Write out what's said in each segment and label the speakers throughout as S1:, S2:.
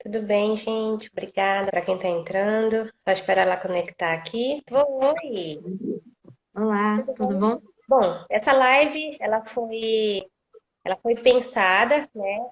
S1: Tudo bem, gente? Obrigada para quem está entrando. Só esperar ela conectar aqui. Oi!
S2: Olá,
S1: Tudo
S2: tudo
S1: bom?
S2: bom?
S1: Bom, essa live ela foi pensada, né?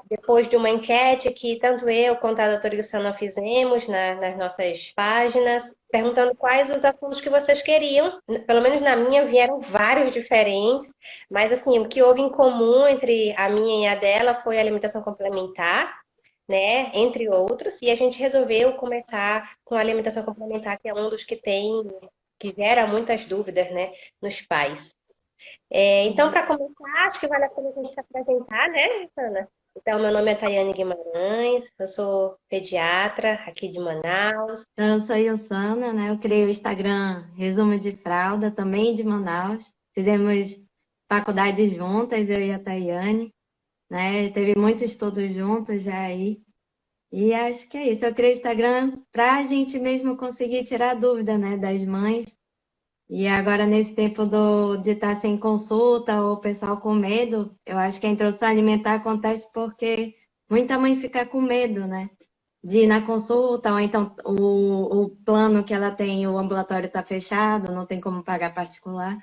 S1: Depois de uma enquete que tanto eu quanto a doutora Ilsana fizemos nas nossas páginas, perguntando quais os assuntos que vocês queriam. Pelo menos na minha vieram vários diferentes, mas assim, o que houve em comum entre a minha e a dela foi a alimentação complementar, né? Entre outros, e a gente resolveu começar com a alimentação complementar, que é um dos que gera muitas dúvidas, né, nos pais. Então, para começar, acho que vale a pena a gente se apresentar, né, Ana? Então, meu nome é Tayane Guimarães, eu sou pediatra aqui de Manaus.
S2: Então, eu sou Ilsana, né? Eu criei o Instagram Resumo de Fralda, também de Manaus. Fizemos faculdade juntas, eu e a Tayane, né? Teve muitos estudos juntos já aí. E acho que é isso. Eu criei o Instagram para a gente mesmo conseguir tirar a dúvida, né, das mães. E agora, nesse tempo de estar sem consulta ou o pessoal com medo, eu acho que a introdução alimentar acontece porque muita mãe fica com medo, né? De ir na consulta, ou então o plano que ela tem, o ambulatório está fechado, não tem como pagar particular.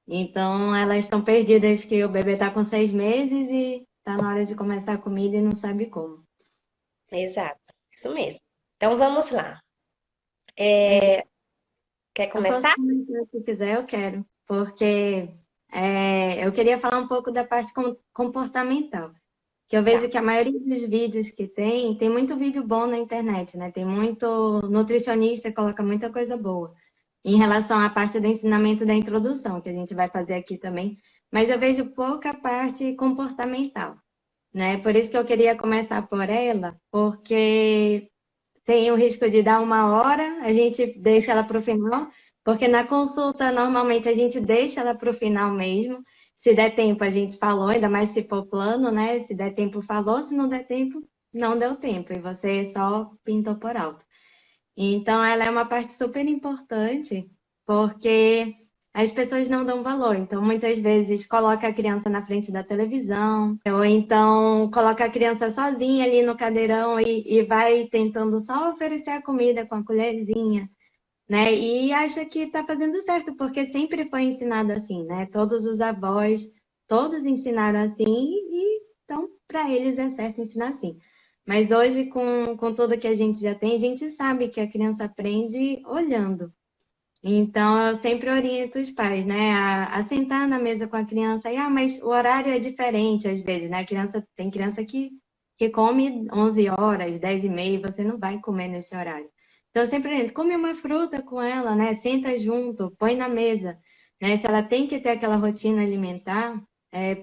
S2: Então, elas estão perdidas que o bebê está com 6 meses e está na hora de começar a comida e não sabe como.
S1: Exato, isso mesmo. Então, vamos lá.
S2: É,
S1: Quer
S2: eu posso
S1: começar?
S2: comentar se quiser, eu quero, porque eu queria falar um pouco da parte comportamental. Que eu
S1: Tá.
S2: vejo que a maioria dos vídeos que tem muito vídeo bom na internet, né? Tem muito nutricionista, coloca muita coisa boa. Em relação à parte do ensinamento da introdução, que a gente vai fazer aqui também, mas eu vejo pouca parte comportamental, né? Por isso que eu queria começar por ela, porque tem o risco de dar uma hora, a gente deixa ela para o final, porque na consulta normalmente a gente deixa ela para o final mesmo. Se der tempo, a gente falou, ainda mais se for plano, né? Se der tempo, falou, se não der tempo, não deu tempo, e você só pintou por alto. Então, ela é uma parte super importante, porque as pessoas não dão valor. Então, muitas vezes, coloca a criança na frente da televisão, ou então coloca a criança sozinha ali no cadeirão e vai tentando só oferecer a comida com a colherzinha, né? E acha que está fazendo certo, porque sempre foi ensinado assim, né? Todos os avós, todos ensinaram assim, e então, para eles é certo ensinar assim. Mas hoje, com tudo que a gente já tem, a gente sabe que a criança aprende olhando. Então, eu sempre oriento os pais, né, a sentar na mesa com a criança. Mas o horário é diferente às vezes, né? Tem criança que come 11 horas, 10 e meia, e você não vai comer nesse horário. Então, eu sempre oriento, come uma fruta com ela, né? Senta junto, põe na mesa, né? Se ela tem que ter aquela rotina alimentar,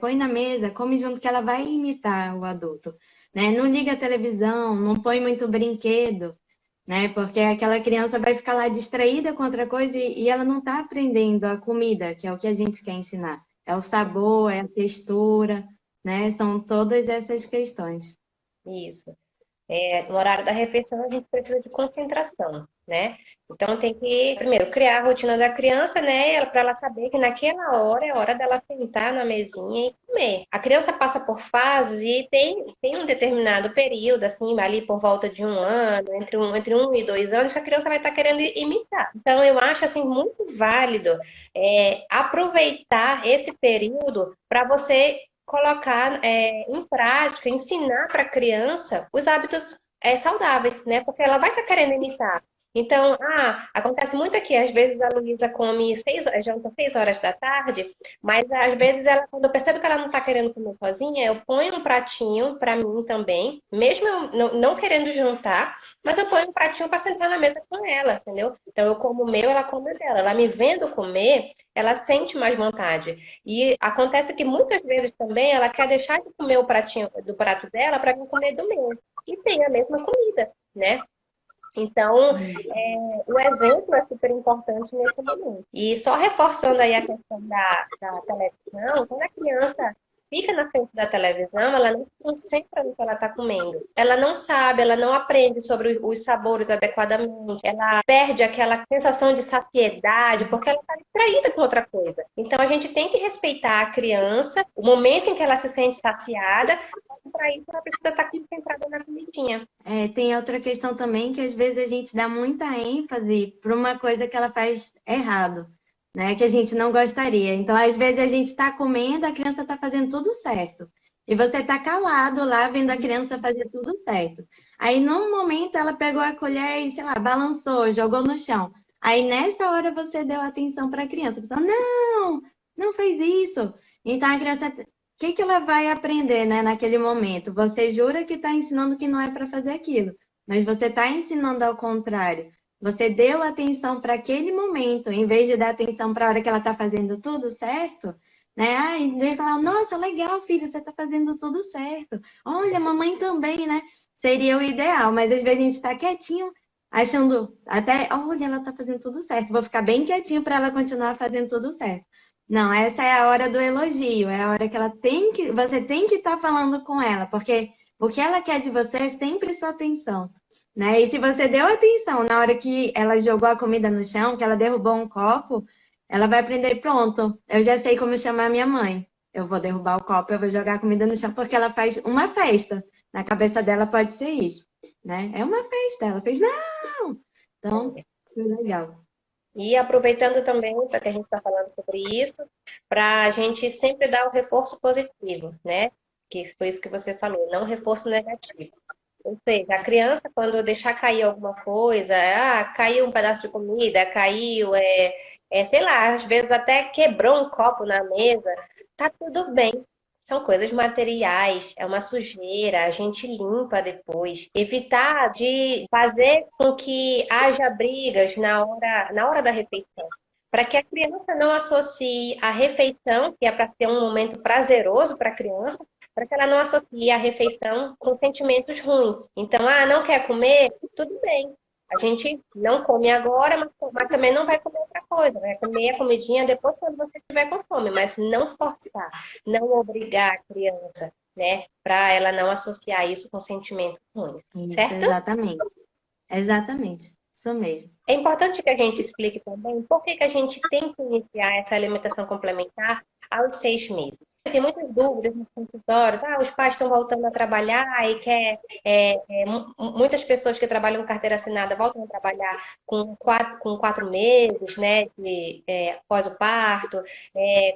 S2: põe na mesa, come junto, que ela vai imitar o adulto, né? Não liga a televisão, não põe muito brinquedo, né? Porque aquela criança vai ficar lá distraída com outra coisa e ela não está aprendendo a comida, que é o que a gente quer ensinar. É o sabor, é a textura, né? São todas essas questões.
S1: Isso. No horário da refeição, a gente precisa de concentração, né? Então, tem que, primeiro, criar a rotina da criança, né? Para ela saber que naquela hora é hora dela sentar na mesinha e comer. A criança passa por fases e tem um determinado período, assim, ali por volta de 1 ano, entre um e 2 anos, que a criança vai estar querendo imitar. Então, eu acho, assim, muito válido aproveitar esse período para você colocar em prática, ensinar para a criança os hábitos saudáveis, né? Porque ela vai estar querendo imitar. Então, acontece muito aqui, às vezes a Luísa come janta 6 horas da tarde, mas às vezes ela, quando eu percebo que ela não está querendo comer sozinha, eu ponho um pratinho para mim também, mesmo eu não querendo jantar, mas eu ponho um pratinho para sentar na mesa com ela, entendeu? Então eu como o meu, ela come o dela. Ela me vendo comer, ela sente mais vontade. E acontece que muitas vezes também ela quer deixar de comer o pratinho do prato dela para vir comer do meu. E tem a mesma comida, né? Então, o exemplo é super importante nesse momento. E só reforçando aí a questão da televisão, quando a criança fica na frente da televisão, ela não se concentra no que ela está comendo. Ela não sabe, ela não aprende sobre os sabores adequadamente. Ela perde aquela sensação de saciedade, porque ela está distraída com outra coisa. Então, a gente tem que respeitar a criança, o momento em que ela se sente saciada, para isso ela precisa estar concentrada na comidinha.
S2: Tem outra questão também que às vezes a gente dá muita ênfase para uma coisa que ela faz errado, né? Que a gente não gostaria. Então, às vezes a gente está comendo, a criança está fazendo tudo certo. E você está calado lá vendo a criança fazer tudo certo. Aí, num momento, ela pegou a colher e, sei lá, balançou, jogou no chão. Aí, nessa hora, você deu atenção para a criança. Você falou, não, não fez isso. Então, a criança que ela vai aprender, né, naquele momento? Você jura que está ensinando que não é para fazer aquilo, mas você está ensinando ao contrário. Você deu atenção para aquele momento, em vez de dar atenção para a hora que ela está fazendo tudo certo, né? Ai, de falar, nossa, legal, filho, você está fazendo tudo certo. Olha, mamãe também, né? Seria o ideal, mas às vezes a gente está quietinho, achando até, olha, ela está fazendo tudo certo. Vou ficar bem quietinho para ela continuar fazendo tudo certo. Não, essa é a hora do elogio, é a hora que ela você tem que estar falando com ela, porque o que ela quer de você é sempre sua atenção, né? E se você deu atenção na hora que ela jogou a comida no chão, que ela derrubou um copo, ela vai aprender, pronto, eu já sei como chamar minha mãe. Eu vou derrubar o copo, eu vou jogar a comida no chão, porque ela faz uma festa. Na cabeça dela pode ser isso, né? É uma festa, ela fez, não! Então, foi legal.
S1: E aproveitando também, para que a gente está falando sobre isso, para a gente sempre dar o reforço positivo, né? Que foi isso que você falou, não reforço negativo. Ou seja, a criança, quando deixar cair alguma coisa, caiu um pedaço de comida, caiu, sei lá, às vezes até quebrou um copo na mesa, tá tudo bem. São coisas materiais, é uma sujeira, a gente limpa depois. Evitar de fazer com que haja brigas na hora da refeição. Para que a criança não associe a refeição, que é para ter um momento prazeroso para a criança, para que ela não associe a refeição com sentimentos ruins. Então, não quer comer? Tudo bem. A gente não come agora, mas também não vai comer outra coisa. Vai comer a comidinha depois quando você estiver com fome, mas não forçar, não obrigar a criança, né? Para ela não associar isso com sentimentos ruins,
S2: Isso,
S1: certo?
S2: exatamente. Exatamente. Isso mesmo.
S1: É importante que a gente explique também por que a gente tem que iniciar essa alimentação complementar aos 6 meses. Tem muitas dúvidas nos consultórios. Os pais estão voltando a trabalhar e muitas pessoas que trabalham com carteira assinada voltam a trabalhar com 4 meses, né, após o parto,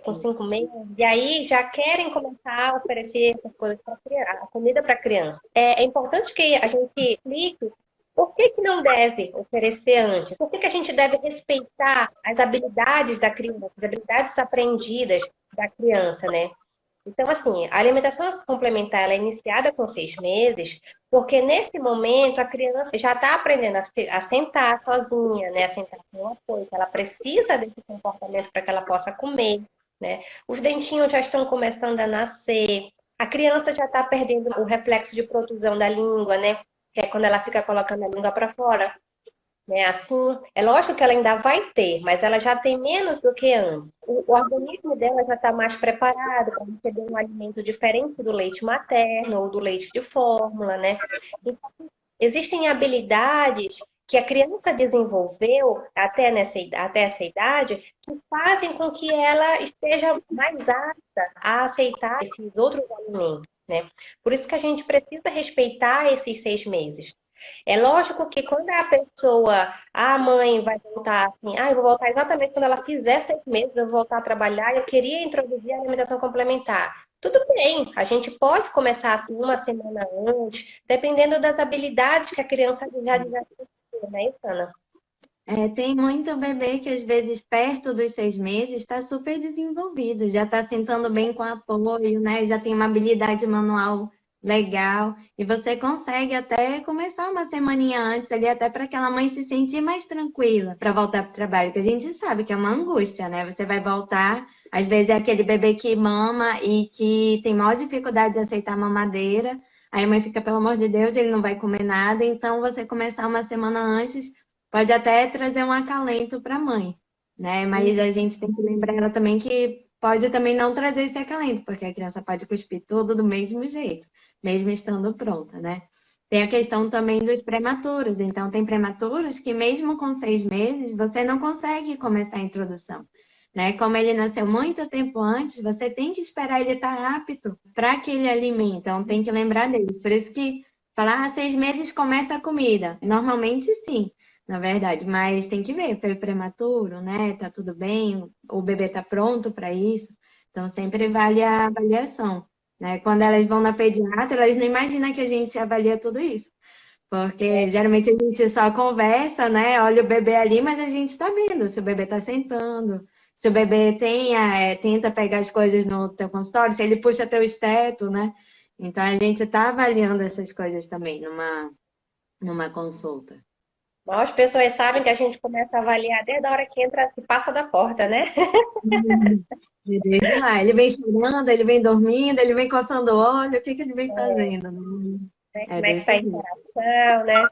S1: com 5 meses, e aí já querem começar a oferecer essas coisas a comida para a criança. É importante que a gente explique por que não deve oferecer antes? Por que a gente deve respeitar as habilidades da criança, as habilidades aprendidas da criança, né? Então, assim, a alimentação complementar ela é iniciada com 6 meses, porque nesse momento a criança já está aprendendo a sentar sozinha, né? A sentar com apoio, ela precisa desse comportamento para que ela possa comer, né? Os dentinhos já estão começando a nascer, a criança já está perdendo o reflexo de protusão da língua, né? Que é quando ela fica colocando a língua para fora, né? Assim, é lógico que ela ainda vai ter, mas ela já tem menos do que antes. O organismo dela já está mais preparado para receber um alimento diferente do leite materno ou do leite de fórmula, né? Então, existem habilidades que a criança desenvolveu até essa idade que fazem com que ela esteja mais apta a aceitar esses outros alimentos, né? Por isso que a gente precisa respeitar esses 6 meses. É lógico que quando a pessoa, a mãe vai voltar assim, eu vou voltar exatamente quando ela fizer 6 meses, eu vou voltar a trabalhar, eu queria introduzir a alimentação complementar. Tudo bem, a gente pode começar assim uma semana antes, dependendo das habilidades que a criança já desenvolveu, né, Sana?
S2: Tem muito bebê que às vezes perto dos 6 meses está super desenvolvido, já está sentando bem com apoio, né? Já tem uma habilidade manual legal e você consegue até começar uma semaninha antes ali, até para aquela mãe se sentir mais tranquila para voltar para o trabalho, que a gente sabe que é uma angústia, né? Você vai voltar, às vezes é aquele bebê que mama e que tem maior dificuldade de aceitar a mamadeira, aí a mãe fica, pelo amor de Deus, ele não vai comer nada, então você começar uma semana antes pode até trazer um acalento para a mãe, né? Mas a gente tem que lembrar ela também que pode também não trazer esse acalento, porque a criança pode cuspir tudo do mesmo jeito, mesmo estando pronta, né? Tem a questão também dos prematuros. Então, tem prematuros que mesmo com 6 meses, você não consegue começar a introdução. né? Como ele nasceu muito tempo antes, você tem que esperar ele estar apto para aquele alimento. Então, tem que lembrar dele. Por isso que falar, 6 meses começa a comida. Normalmente, sim, na verdade. Mas tem que ver, foi prematuro, né? Tá tudo bem? O bebê tá pronto para isso? Então, sempre vale a avaliação, né? Quando elas vão na pediatra, elas não imaginam que a gente avalia tudo isso. Porque geralmente a gente só conversa, né? Olha o bebê ali, mas a gente está vendo se o bebê está sentando, se o bebê tenta pegar as coisas no teu consultório, se ele puxa teu esteto, né? Então a gente está avaliando essas coisas também numa consulta.
S1: Bom, as pessoas sabem que a gente começa a avaliar desde a hora que entra, que passa da porta, né?
S2: Desde lá, ele vem chorando, ele vem dormindo, ele vem coçando o olho, o que que ele vem fazendo? É
S1: Como é que
S2: desse
S1: está a
S2: jeito.
S1: interação, né?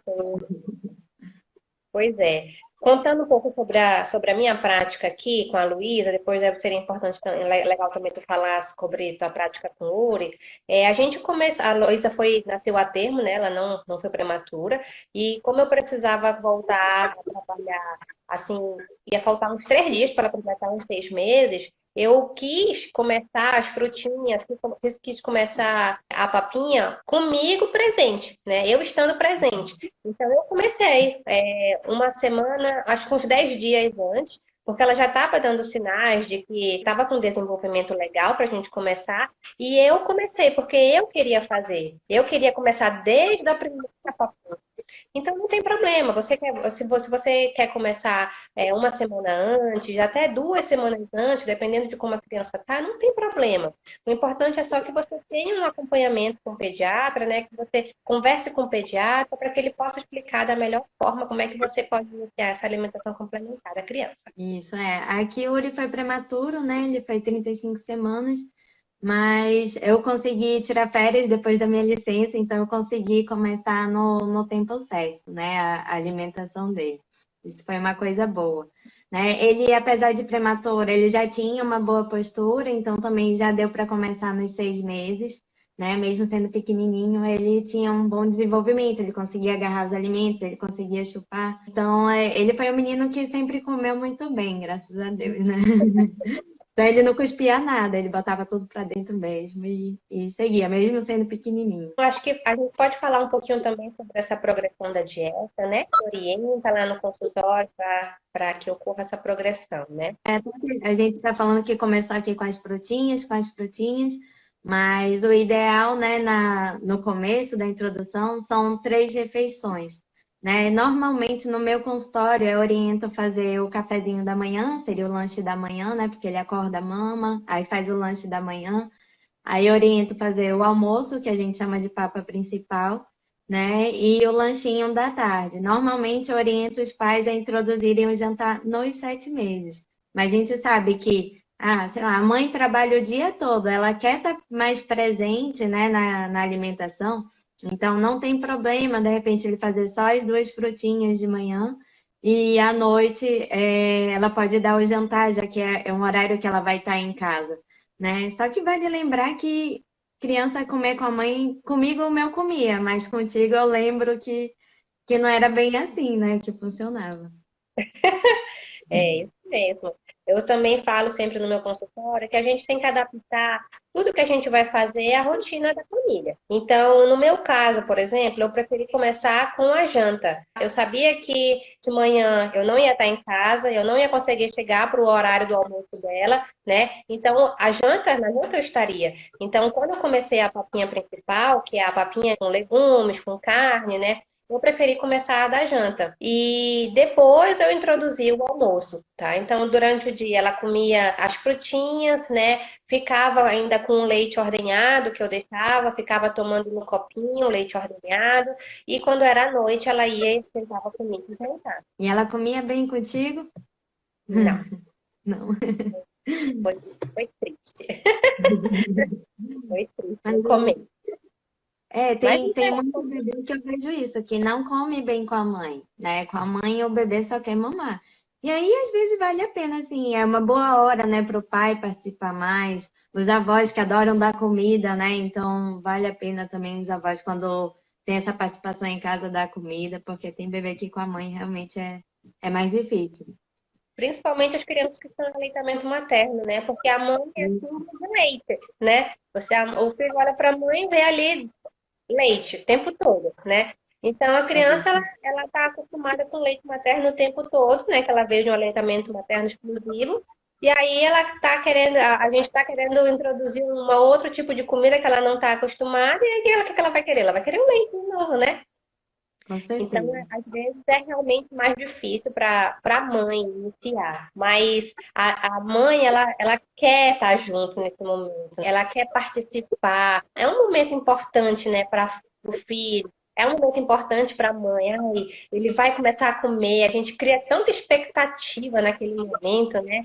S1: Pois é. Contando um pouco sobre a minha prática aqui com a Luísa, depois deve ser importante, legal também tu falar sobre tua prática com o Uri. A gente começou, a Luísa nasceu a termo, né? Ela não foi prematura. E como eu precisava voltar a trabalhar, assim, ia faltar uns 3 dias para ela completar uns 6 meses, eu quis começar as frutinhas, quis começar a papinha comigo presente, né? Eu estando presente. Então eu comecei uma semana, acho que uns 10 dias antes, porque ela já estava dando sinais de que estava com desenvolvimento legal para a gente começar, e eu comecei, porque eu queria fazer. Eu queria começar desde a primeira papinha. Então não tem problema. Se você quer começar uma semana antes, até 2 semanas antes, dependendo de como a criança tá, não tem problema. O importante é só que você tenha um acompanhamento com o pediatra, né? Que você converse com o pediatra para que ele possa explicar da melhor forma como é que você pode iniciar essa alimentação complementar da criança.
S2: Isso é. Aqui o Uri foi prematuro, né? Ele foi 35 semanas, mas eu consegui tirar férias depois da minha licença, então eu consegui começar no tempo certo, né? A alimentação dele. Isso foi uma coisa boa, né? Ele, apesar de prematuro, ele já tinha uma boa postura, então também já deu para começar nos 6 meses, né? Mesmo sendo pequenininho, ele tinha um bom desenvolvimento, ele conseguia agarrar os alimentos, ele conseguia chupar. Então, ele foi um menino que sempre comeu muito bem, graças a Deus, né? Então, ele não cuspia nada, ele botava tudo para dentro mesmo e seguia, mesmo sendo pequenininho.
S1: Eu acho que a gente pode falar um pouquinho também sobre essa progressão da dieta, né? Que orienta lá no consultório para que ocorra essa progressão, né?
S2: A gente está falando que começou aqui com as frutinhas, mas o ideal, né, no começo da introdução são 3 refeições, né? Normalmente no meu consultório eu oriento fazer o cafezinho da manhã, seria o lanche da manhã, né? Porque ele acorda a mama, aí faz o lanche da manhã. Aí eu oriento fazer o almoço, que a gente chama de papa principal, né? E o lanchinho da tarde. Normalmente eu oriento os pais a introduzirem o jantar nos 7 meses. Mas a gente sabe que, sei lá, a mãe trabalha o dia todo, ela quer estar mais presente, né, na alimentação. Então não tem problema, de repente, ele fazer só as 2 frutinhas de manhã. E à noite ela pode dar o jantar, já que é um horário que ela vai estar em casa, né? Só que vale lembrar que criança comer com a mãe, comigo o meu comia, mas contigo eu lembro que não era bem assim, né? Que funcionava.
S1: É isso mesmo. Eu também falo sempre no meu consultório que a gente tem que adaptar tudo que a gente vai fazer à rotina da família. Então, no meu caso, por exemplo, eu preferi começar com a janta. Eu sabia que de manhã eu não ia estar em casa, eu não ia conseguir chegar para o horário do almoço dela, né? Então, na janta eu estaria. Então, quando eu comecei a papinha principal, que é a papinha com legumes, com carne, né? Eu preferi começar da janta. E depois eu introduzi o almoço, tá? Então, durante o dia ela comia as frutinhas, né? Ficava ainda com o leite ordenhado que eu deixava, ficava tomando no copinho o leite ordenhado. E quando era à noite, ela ia e sentava comigo e jantar.
S2: E ela comia bem contigo?
S1: Não,
S2: Não.
S1: foi triste. Foi triste,
S2: Mas
S1: não comer. Mas
S2: tem muito bebê que eu vejo isso, que não come bem com a mãe, né? Com a mãe o bebê só quer mamar. E aí, às vezes, vale a pena, assim, é uma boa hora, né, para o pai participar mais, os avós que adoram dar comida, né? Então, vale a pena também os avós, quando tem essa participação em casa, dar comida, porque tem bebê que com a mãe realmente é mais difícil.
S1: Principalmente as crianças que estão em aleitamento materno, né? Porque a mãe é assim de leite, né? O filho olha para a mãe e vê ali leite o tempo todo, né? Então a criança ela está acostumada com leite materno o tempo todo, né? Que ela veio de um aleitamento materno exclusivo. E aí ela está querendo, a gente está querendo introduzir um outro tipo de comida que ela não está acostumada, e aí ela, o que que ela vai querer? Ela vai querer o leite de novo, né?
S2: Com
S1: Então,
S2: certeza.
S1: às vezes é realmente mais difícil para a mãe iniciar, mas a mãe ela quer estar junto nesse momento, ela quer participar. É um momento importante, né, para o filho. É um momento importante para a mãe. Ai, ele vai começar a comer. A gente cria tanta expectativa naquele momento, né?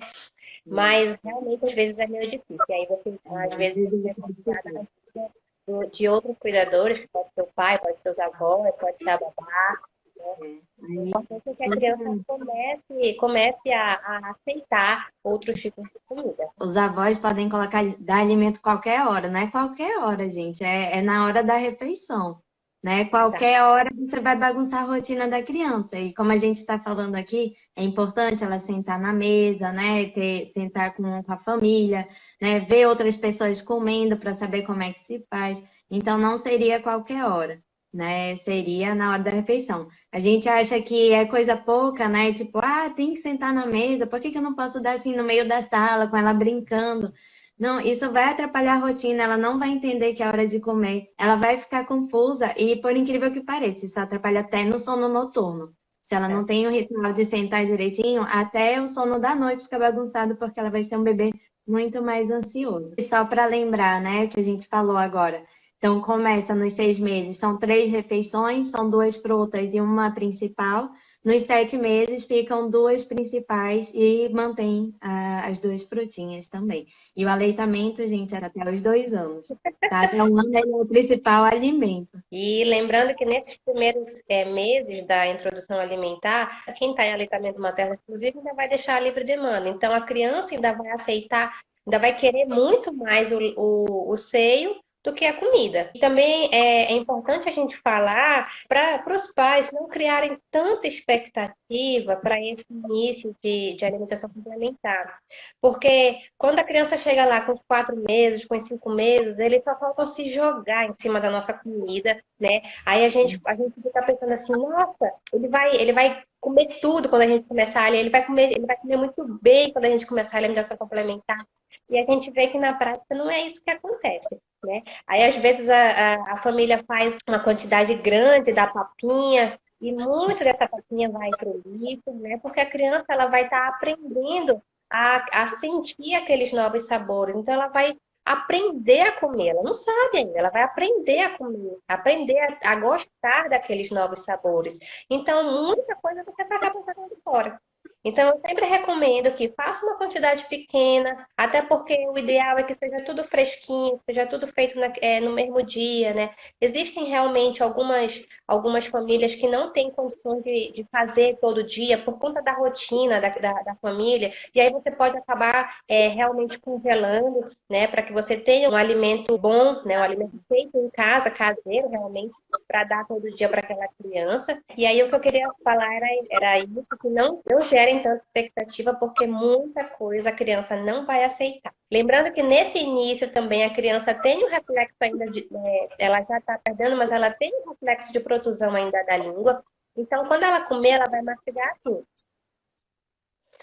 S1: Mas realmente às vezes é meio difícil. E aí você, às vezes, você é convidada a ajuda de outros cuidadores, que pode ser o pai, pode ser os avós, pode ser a babá. O
S2: Aí,
S1: importante é que a criança comece a aceitar outros tipos de comida.
S2: os avós podem colocar, dar alimento qualquer hora, não é qualquer hora, gente, é na hora da refeição, né?
S1: Tá?
S2: Qualquer hora você vai bagunçar a rotina da criança. E como a gente está falando aqui, é importante ela sentar na mesa, né? Sentar com a família, né? Ver outras pessoas comendo para saber como é que se faz. Então não seria qualquer hora, né? Seria na hora da refeição. A gente acha que é coisa pouca, né? Tipo, tem que sentar na mesa, por que que eu não posso dar assim no meio da sala, com ela brincando? Não, isso vai atrapalhar a rotina, ela não vai entender que é hora de comer, ela vai ficar confusa e, por incrível que pareça, isso atrapalha até no sono noturno. Se ela não
S1: É.
S2: tem o ritual de sentar direitinho, até o sono da noite fica bagunçado, porque ela vai ser um bebê muito mais ansioso. E só para lembrar, né, o que a gente falou agora. Então, começa nos 6 meses, são 3 refeições, são 2 frutas e uma principal. Nos 7 meses, ficam 2 principais e mantém as 2 frutinhas também. E o aleitamento, gente, era até os 2 anos. Tá? Até 1 ano ele é o principal alimento.
S1: E lembrando que nesses primeiros meses da introdução alimentar, quem está em aleitamento materno exclusivo ainda vai deixar a livre demanda. Então, a criança ainda vai aceitar, ainda vai querer muito mais o seio do que a comida. E também é importante a gente falar para os pais não criarem tanta expectativa para esse início de alimentação complementar. Porque quando a criança chega lá com os 4 meses, com os 5 meses, eles só faltam se jogar em cima da nossa comida, né? Aí a gente fica pensando assim, nossa, ele vai comer tudo quando a gente começar ali, ele vai comer muito bem quando a gente começar a alimentação complementar. E a gente vê que na prática não é isso que acontece, né? Aí às vezes a família faz uma quantidade grande da papinha, e muito dessa papinha vai para o lixo, né? Porque a criança ela vai estar aprendendo a sentir aqueles novos sabores. Então, ela vai aprender a comer. Ela não sabe ainda, ela vai aprender a comer, aprender a gostar daqueles novos sabores. Então, muita coisa você vai acabar jogando fora. Então, eu sempre recomendo que faça uma quantidade pequena, até porque o ideal é que seja tudo fresquinho, seja tudo feito no mesmo dia, né? Existem realmente algumas famílias que não têm condições de fazer todo dia por conta da rotina da família, e aí você pode acabar realmente congelando, né, para que você tenha um alimento bom, né, um alimento feito em casa, caseiro realmente, para dar todo dia para aquela criança. E aí o que eu queria falar era isso, que não gerem tanta expectativa, porque muita coisa a criança não vai aceitar. Lembrando que nesse início também a criança tem um reflexo ainda ela já está perdendo, mas ela tem um reflexo de protusão ainda da língua. Então, quando ela comer, ela vai mastigar assim.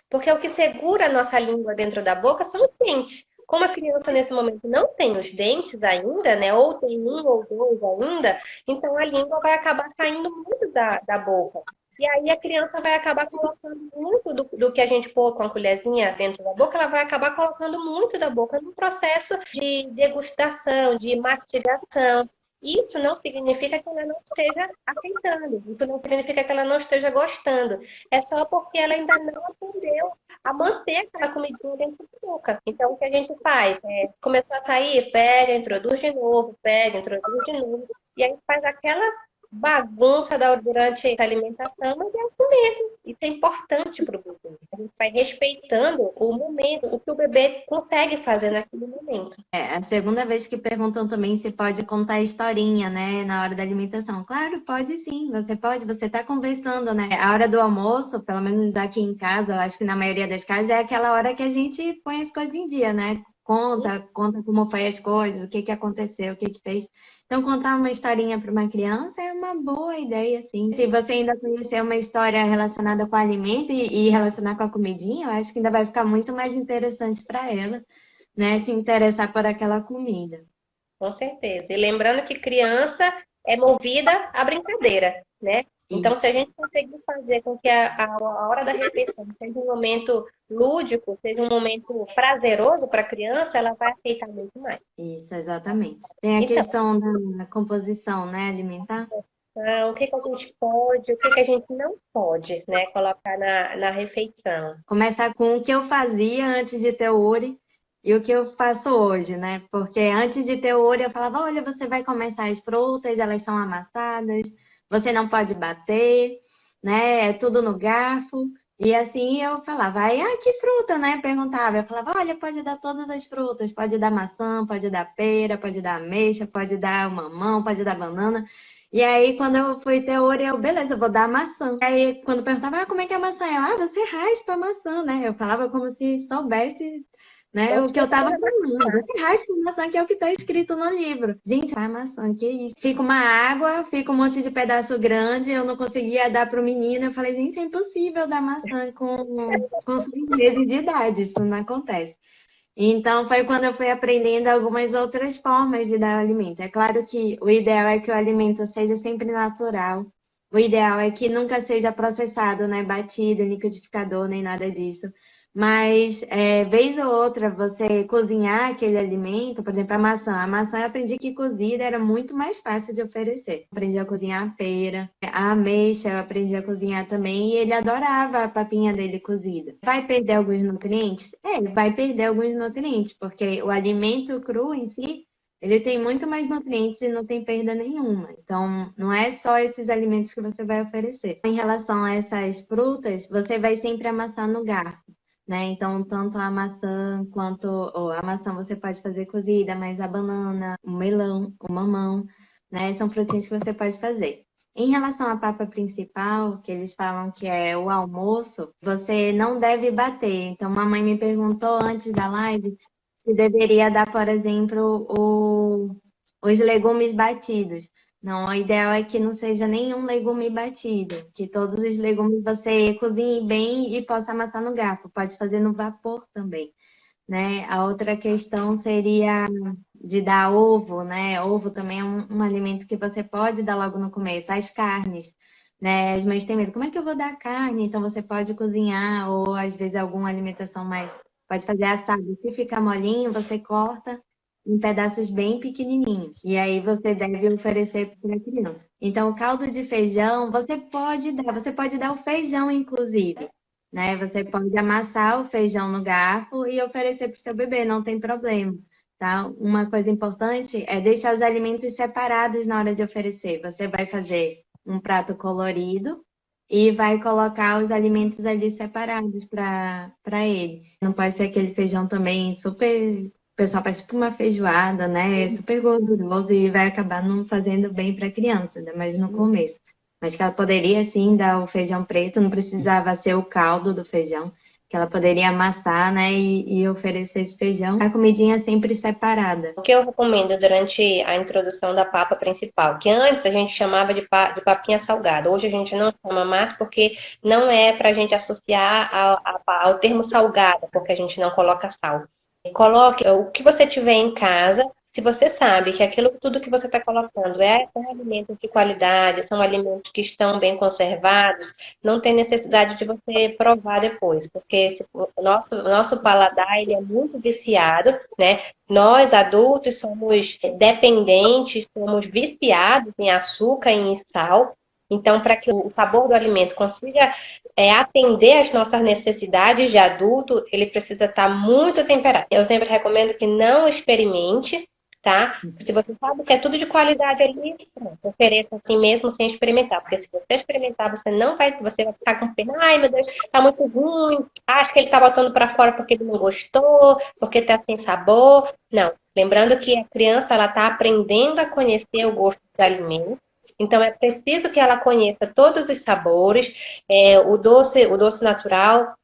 S1: Porque o que segura a nossa língua dentro da boca são os dentes. Como a criança nesse momento não tem os dentes ainda, né? Ou tem um ou dois ainda, então a língua vai acabar saindo muito da boca. E aí a criança vai acabar colocando muito do que a gente pôr com a colherzinha dentro da boca, ela vai acabar colocando muito da boca no processo de degustação, de mastigação. Isso não significa que ela não esteja aceitando, isso não significa que ela não esteja gostando. É só porque ela ainda não aprendeu a manter aquela comidinha dentro da boca. Então, o que a gente faz? Começou a sair, pega, introduz de novo, pega, introduz de novo. E aí faz aquela bagunça durante a alimentação, mas é assim mesmo. Isso é importante para o bebê. A gente vai respeitando o momento, o que o bebê consegue fazer naquele momento.
S2: É a segunda vez que perguntam também se pode contar historinha, né, na hora da alimentação. Claro, pode sim, você pode, você está conversando, né? A hora do almoço, pelo menos aqui em casa, eu acho que na maioria das casas é aquela hora que a gente põe as coisas em dia, né? Conta como foi as coisas, o que que aconteceu, o que que fez. Então, contar uma historinha para uma criança é uma boa ideia, sim. Se você ainda conhecer uma história relacionada com o alimento e relacionar com a comidinha, eu acho que ainda vai ficar muito mais interessante para ela, né, se interessar por aquela comida.
S1: Com certeza. E lembrando que criança é movida à brincadeira, né?
S2: E
S1: Então, se a gente conseguir fazer com que a hora da refeição seja um momento lúdico, seja um momento prazeroso para a criança, ela vai aceitar muito mais.
S2: isso, exatamente. Tem a
S1: Então,
S2: questão da composição, né, alimentar.
S1: o que que a gente pode, o que que a gente não pode, né, colocar na refeição?
S2: Começar com o que eu fazia antes de ter o Uri e o que eu faço hoje, né? Porque antes de ter o Uri, eu falava, olha, você vai começar as frutas, elas são amassadas, você não pode bater, né? É tudo no garfo. E assim eu falava, ai, ah, que fruta, né? Perguntava, eu falava, olha, pode dar todas as frutas, pode dar maçã, pode dar pera, pode dar ameixa, pode dar mamão, pode dar banana. E aí, quando eu fui ter ouro, eu, beleza, eu vou dar a maçã. Aí, quando perguntava, ah, como é que é a maçã? Eu, você raspa a maçã, né? Eu falava como se soubesse, né,
S1: Então,
S2: o
S1: se
S2: que eu
S1: você
S2: tava falando. Você raspa a maçã, que é o que tá escrito no livro. Gente, a maçã, que isso? Fica uma água, fica um monte de pedaço grande, eu não conseguia dar pro menino. Eu falei, gente, é impossível dar maçã com 6 meses de idade, isso não acontece. Então, foi quando eu fui aprendendo algumas outras formas de dar o alimento. É claro que o ideal é que o alimento seja sempre natural. O ideal é que nunca seja processado, né? Batido, liquidificador, nem nada disso. Mas, vez ou outra, você cozinhar aquele alimento, por exemplo, a maçã. A maçã eu aprendi que cozida era muito mais fácil de oferecer. Aprendi a cozinhar a pera, a ameixa eu aprendi a cozinhar também e ele adorava a papinha dele cozida. Vai perder alguns nutrientes? É, vai perder alguns nutrientes, porque o alimento cru em si, ele tem muito mais nutrientes e não tem perda nenhuma. Então, não é só esses alimentos que você vai oferecer. Em relação a essas frutas, você vai sempre amassar no garfo, né? Então, tanto a maçã quanto a maçã você pode fazer cozida, mas a banana, o melão, o mamão, né? São frutinhas que você pode fazer. Em relação à papa principal, que eles falam que é o almoço, você não deve bater. Então, mamãe me perguntou antes da live se deveria dar, por exemplo, os legumes batidos. Não, o ideal é que não seja nenhum legume batido, que todos os legumes você cozinhe bem e possa amassar no garfo. Pode fazer no vapor também, né? A outra questão seria de dar ovo, né? Ovo também é um alimento que você pode dar logo no começo. As carnes, né? As mães têm medo, como é que eu vou dar carne? Então você pode cozinhar ou às vezes alguma alimentação mais, pode fazer assado. Se ficar molinho, você corta em pedaços bem pequenininhos. E aí você deve oferecer para a criança. Então, o caldo de feijão, você pode dar o feijão, inclusive, né? Você pode amassar o feijão no garfo e oferecer para o seu bebê, não tem problema, tá? Uma coisa importante é deixar os alimentos separados na hora de oferecer. Você vai fazer um prato colorido e vai colocar os alimentos ali separados para ele. Não pode ser aquele feijão também super. O pessoal faz tipo uma feijoada, né? É super gorduroso e vai acabar não fazendo bem para a criança, ainda mais no começo. Mas que ela poderia sim dar o feijão preto, não precisava ser o caldo do feijão, que ela poderia amassar, né, e oferecer esse feijão. A comidinha sempre separada.
S1: O que eu recomendo durante a introdução da papa principal, que antes a gente chamava de papinha salgada, hoje a gente não chama mais porque não é para a gente associar ao termo salgada, porque a gente não coloca sal. Coloque o que você tiver em casa. Se você sabe que aquilo tudo que você está colocando são alimentos de qualidade, são alimentos que estão bem conservados, não tem necessidade de você provar depois, porque o nosso paladar ele é muito viciado, né? Nós, adultos, somos dependentes, somos viciados em açúcar e em sal. Então, para que o sabor do alimento consiga atender às nossas necessidades de adulto, ele precisa estar muito temperado. Eu sempre recomendo que não experimente tá? Se você sabe que é tudo de qualidade ali, pronto, ofereça assim mesmo sem experimentar. Porque se você experimentar, você vai ficar com pena. Ai, meu Deus, tá muito ruim. Acho que ele tá botando para fora porque ele não gostou, porque tá sem sabor. Não. Lembrando que a criança, ela tá aprendendo a conhecer o gosto dos alimentos. Então, é preciso que ela conheça todos os sabores, o doce natural,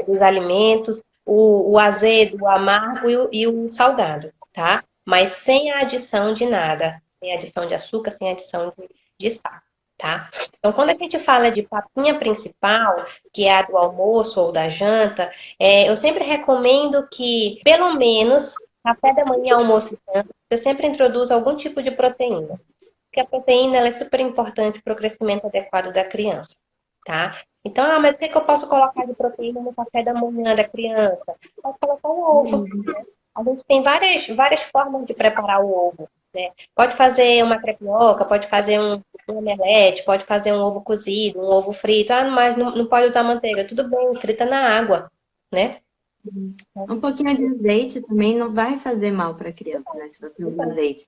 S1: dos alimentos, o azedo, o amargo e o salgado, tá? Mas sem a adição de nada, sem adição de açúcar, sem adição de sal, tá? Então, quando a gente fala de papinha principal, que é a do almoço ou da janta, eu sempre recomendo que, pelo menos, café da manhã, almoço e janta, você sempre introduza algum tipo de proteína. Porque a proteína ela é super importante para o crescimento adequado da criança, tá? Então, mas o que eu posso colocar de proteína no café da manhã da criança? Pode colocar o ovo. Né? A gente tem várias formas de preparar o ovo. Né? Pode fazer uma crepioca, pode fazer um omelete, pode fazer um ovo cozido, um ovo frito. Ah, mas não pode usar manteiga. Tudo bem, frita na água, né?
S2: Um pouquinho de azeite também não vai fazer mal para a criança, né? Se você usar azeite.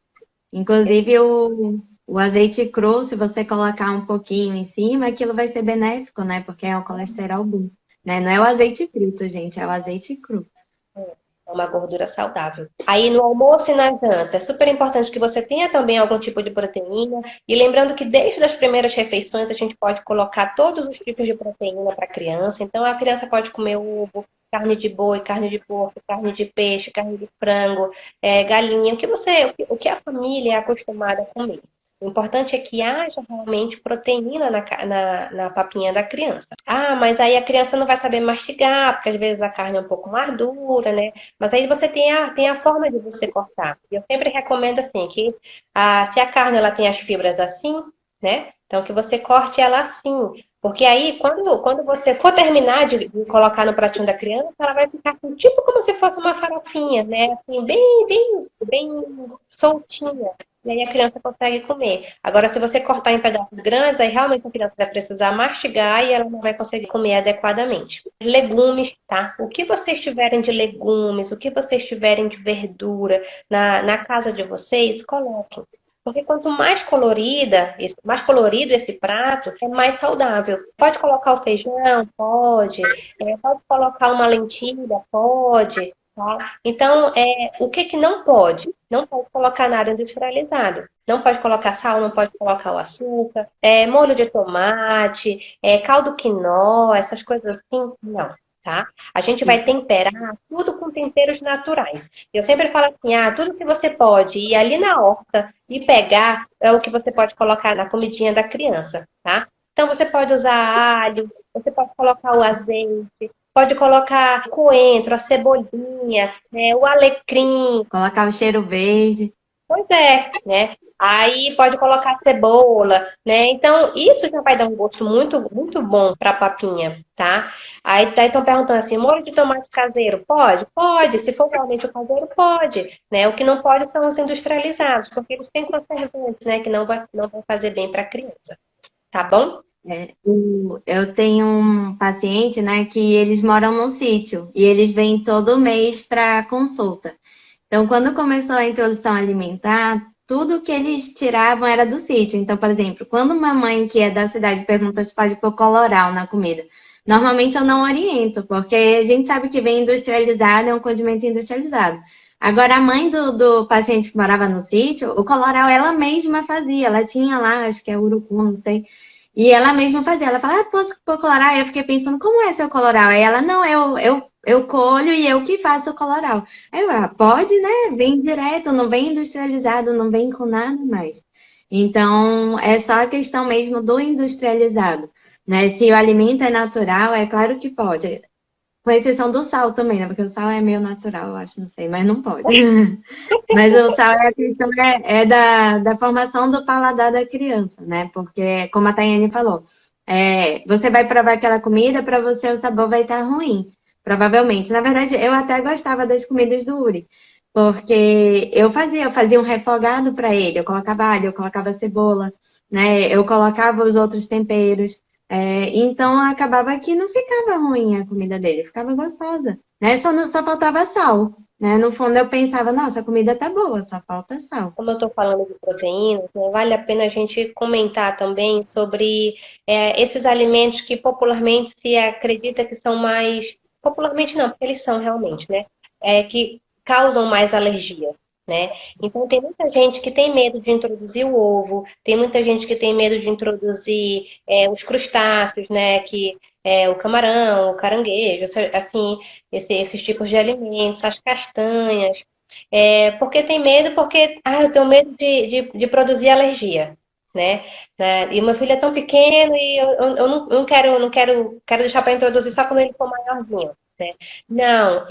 S2: Inclusive, o azeite cru, se você colocar um pouquinho em cima, aquilo vai ser benéfico, né? Porque é o colesterol bom. Né? Não é o azeite frito, gente, é o azeite cru.
S1: É uma gordura saudável. Aí no almoço e na janta, é super importante que você tenha também algum tipo de proteína. E lembrando que desde as primeiras refeições a gente pode colocar todos os tipos de proteína para a criança. Então a criança pode comer ovo, carne de boi, carne de porco, carne de peixe, carne de frango, galinha, o que a família é acostumada a comer. O importante é que haja realmente proteína na papinha da criança. Ah, mas aí a criança não vai saber mastigar, porque às vezes a carne é um pouco mais dura, né? Mas aí você tem a forma de você cortar. E eu sempre recomendo assim, que se a carne ela tem as fibras assim, né? Então que você corte ela assim. Porque aí, quando você for terminar de colocar no pratinho da criança, ela vai ficar assim, tipo como se fosse uma farofinha, né? Assim, bem soltinha. E aí a criança consegue comer. Agora, se você cortar em pedaços grandes, aí realmente a criança vai precisar mastigar e ela não vai conseguir comer adequadamente. Legumes, tá? O que vocês tiverem de legumes, o que vocês tiverem de verdura na casa de vocês, coloquem. Porque quanto mais colorido esse prato, é mais saudável. Pode colocar o feijão? Pode. Pode colocar uma lentilha? Pode. Tá? Então, o que não pode? Não pode colocar nada industrializado. Não pode colocar sal, não pode colocar o açúcar, molho de tomate, caldo quinó, essas coisas assim, não. Tá? A gente vai temperar tudo com temperos naturais. Eu sempre falo assim, tudo que você pode ir ali na horta e pegar é o que você pode colocar na comidinha da criança, tá? Então você pode usar alho, você pode colocar o azeite, pode colocar coentro, a cebolinha, o alecrim.
S2: Colocar o cheiro verde.
S1: Pois é, né? Aí pode colocar cebola, né? Então, isso já vai dar um gosto muito, muito bom para a papinha, tá? Aí estão perguntando assim, molho de tomate caseiro, pode? Pode. Se for realmente o caseiro, pode, né? O que não pode são os industrializados, porque eles têm conservantes, né? Que não vai fazer bem para a criança, tá bom?
S2: Eu tenho um paciente, né, que eles moram no sítio e eles vêm todo mês para consulta. Então, quando começou a introdução alimentar, tudo que eles tiravam era do sítio. Então, por exemplo, quando uma mãe que é da cidade pergunta se pode pôr colorau na comida, normalmente eu não oriento, porque a gente sabe que vem industrializado, é um condimento industrializado. Agora, a mãe do paciente que morava no sítio, o colorau ela mesma fazia, ela tinha lá, acho que é urucum, não sei, e ela mesma fazia, ela falava, posso pôr colorau? Eu fiquei pensando, como é seu colorau? Aí ela, não, eu colho e eu que faço o colorau. Aí eu, pode, né? Vem direto, não vem industrializado, não vem com nada mais. Então, é só a questão mesmo do industrializado, né? Se o alimento é natural, é claro que pode. Com exceção do sal também, né? Porque o sal é meio natural, eu acho, não sei, mas não pode. Mas o sal a questão da formação do paladar da criança, né? Porque, como a Tayane falou, você vai provar aquela comida, para você o sabor vai estar ruim, provavelmente. Na verdade, eu até gostava das comidas do Uri, porque eu fazia um refogado para ele, eu colocava alho, eu colocava cebola, né? Eu colocava os outros temperos. Então acabava que não ficava ruim a comida dele, ficava gostosa, né? Só faltava sal. né? No fundo eu pensava, nossa, a comida tá boa, só falta sal.
S1: Como eu estou falando de proteínas, né, vale a pena a gente comentar também sobre esses alimentos que popularmente se acredita que são mais. Popularmente não, porque eles são realmente, né? Que causam mais alergias, né? Então tem muita gente que tem medo de introduzir o ovo, tem muita gente que tem medo de introduzir os crustáceos, né? Que o camarão, o caranguejo, assim, esses tipos de alimentos, as castanhas. Porque tem medo, porque eu tenho medo de produzir alergia, né? E o meu filho é tão pequeno e eu quero deixar para introduzir só quando ele for maiorzinho. Né? Não,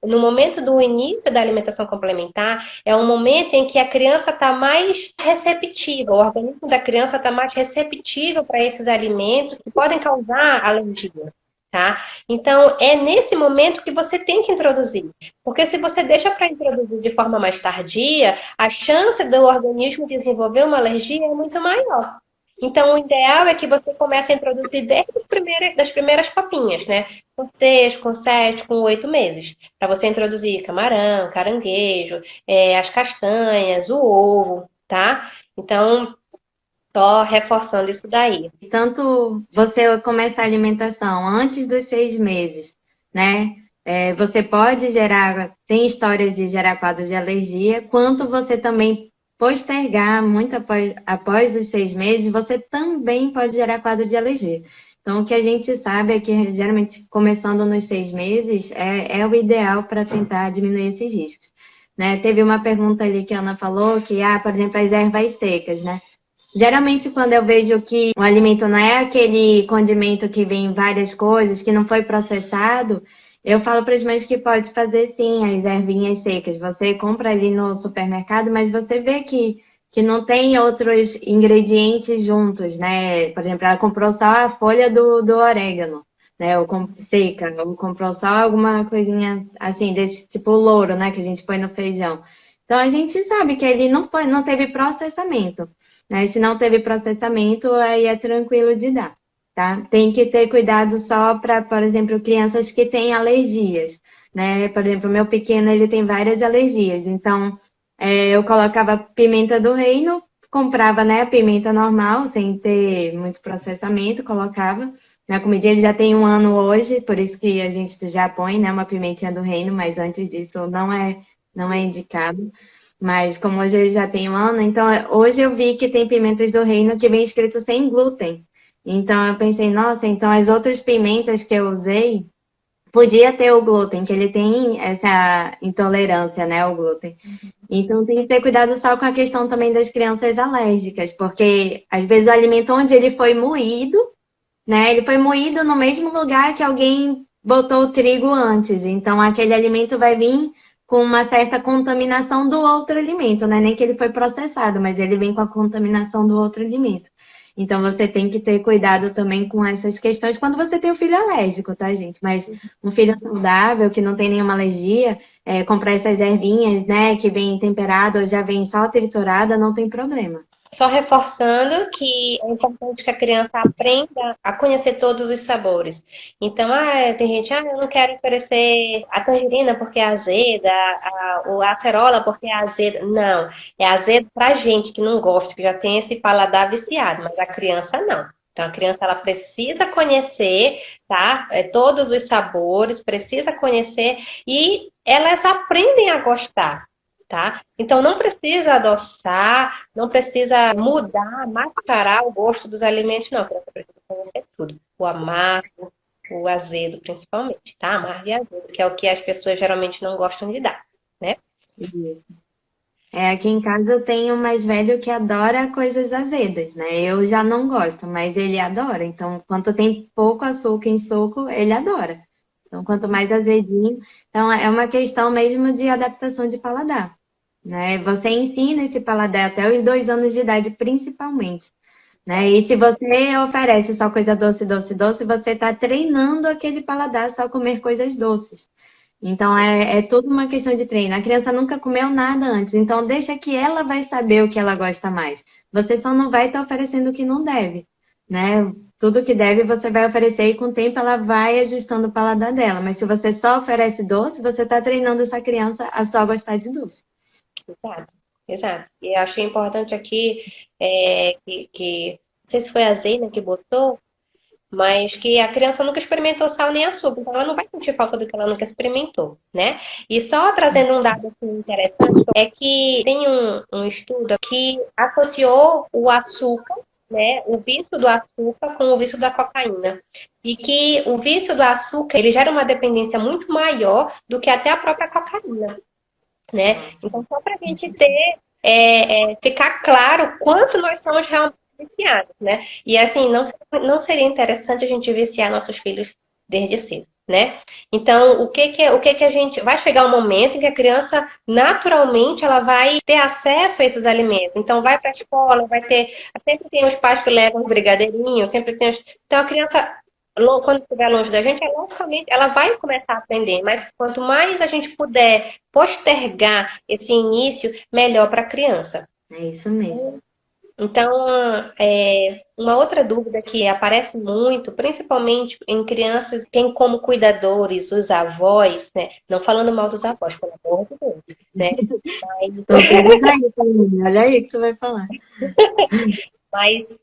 S1: no momento do início da alimentação complementar, é um momento em que a criança está mais receptiva, o organismo da criança está mais receptível para esses alimentos que podem causar alergia. Tá? Então, é nesse momento que você tem que introduzir. Porque se você deixa para introduzir de forma mais tardia, a chance do organismo desenvolver uma alergia é muito maior. Então, o ideal é que você comece a introduzir desde das primeiras papinhas, né? Com 6, com 7, com 8 meses. Para você introduzir camarão, caranguejo, as castanhas, o ovo, tá? Então, só reforçando isso daí.
S2: Tanto você começa a alimentação antes dos 6 meses, né? Você pode gerar, tem histórias de gerar quadros de alergia, quanto você também postergar muito após os 6 meses, você também pode gerar quadro de alergia. Então, o que a gente sabe é que, geralmente, começando nos 6 meses, é o ideal para tentar diminuir esses riscos. Né? Teve uma pergunta ali que a Ana falou, que, por exemplo, as ervas secas, né? Geralmente, quando eu vejo que o alimento não é aquele condimento que vem em várias coisas, que não foi processado, eu falo para as mães que pode fazer sim as ervinhas secas. Você compra ali no supermercado, mas você vê que não tem outros ingredientes juntos, né? Por exemplo, ela comprou só a folha do orégano, né? Ou seca, ou comprou só alguma coisinha assim, desse tipo louro, né? Que a gente põe no feijão. Então a gente sabe que ele não teve processamento. Né? Se não teve processamento, aí é tranquilo de dar, tá? Tem que ter cuidado só para, por exemplo, crianças que têm alergias, né? Por exemplo, o meu pequeno, ele tem várias alergias, então eu colocava pimenta do reino, comprava, né, a pimenta normal, sem ter muito processamento, colocava na comidinha. Ele já tem 1 ano hoje, por isso que a gente já põe, né, uma pimentinha do reino, mas antes disso não é indicado. Mas como hoje ele já tem 1 ano, então hoje eu vi que tem pimentas do reino que vem escrito sem glúten. Então eu pensei, nossa, então as outras pimentas que eu usei podia ter o glúten, que ele tem essa intolerância, né, ao glúten. Então tem que ter cuidado só com a questão também das crianças alérgicas, porque às vezes o alimento onde ele foi moído, né, ele foi moído no mesmo lugar que alguém botou o trigo antes. Então aquele alimento vai vir com uma certa contaminação do outro alimento, né? Nem que ele foi processado, mas ele vem com a contaminação do outro alimento. Então você tem que ter cuidado também com essas questões quando você tem um filho alérgico, tá, gente? Mas um filho saudável, que não tem nenhuma alergia, comprar essas ervinhas, né, que vem temperada ou já vem só triturada, não tem problema.
S1: Só reforçando que é importante que a criança aprenda a conhecer todos os sabores. Então, tem gente, eu não quero oferecer a tangerina porque é azeda, a acerola porque é azeda. Não, é azedo pra gente que não gosta, que já tem esse paladar viciado, mas a criança não. Então, a criança ela precisa conhecer, tá? Todos os sabores, precisa conhecer e elas aprendem a gostar. Tá? Então não precisa adoçar, não precisa mudar, mascarar o gosto dos alimentos, não. A criança precisa conhecer tudo. O amargo, o azedo, principalmente, tá? Amargo e azedo, que é o que as pessoas geralmente não gostam de dar, né?
S2: Isso. Aqui em casa eu tenho um mais velho que adora coisas azedas, né? Eu já não gosto, mas ele adora. Então, quanto tem pouco açúcar em suco, ele adora. Então, quanto mais azedinho. Então, é uma questão mesmo de adaptação de paladar, né? Você ensina esse paladar até os 2 anos de idade, principalmente, né? E se você oferece só coisa doce, doce, doce, você está treinando aquele paladar só comer coisas doces. Então, é tudo uma questão de treino. A criança nunca comeu nada antes, então deixa que ela vai saber o que ela gosta mais. Você só não vai estar oferecendo o que não deve. né? Tudo que deve você vai oferecer e com o tempo ela vai ajustando o paladar dela. Mas se você só oferece doce, você está treinando essa criança a só gostar de doce.
S1: Exato, exato. E eu achei importante aqui não sei se foi a Zeina que botou, mas que a criança nunca experimentou sal nem açúcar, então ela não vai sentir falta do que ela nunca experimentou, né? E só trazendo um dado assim, interessante, é que tem um estudo que associou o açúcar, né, o vício do açúcar com o vício da cocaína. E que o vício do açúcar, ele gera uma dependência muito maior do que até a própria cocaína, né?
S2: Nossa.
S1: Então, só para a gente ter, ficar claro quanto nós somos realmente viciados, né? E assim, não seria interessante a gente viciar nossos filhos desde cedo, né? Então, o que que a gente vai chegar um momento em que a criança naturalmente ela vai ter acesso a esses alimentos. Então, vai para a escola, vai ter, sempre tem os pais que levam os brigadeirinhos, sempre tem os, então a criança quando estiver longe da gente, logicamente, ela vai começar a aprender, mas quanto mais a gente puder postergar esse início, melhor para a criança.
S2: É isso mesmo.
S1: Então, uma outra dúvida que aparece muito, principalmente em crianças que têm como cuidadores os avós, né? Não falando mal dos avós, pelo amor de Deus, né?
S2: Tô todos aí também. Olha aí o que tu vai falar.
S1: Mas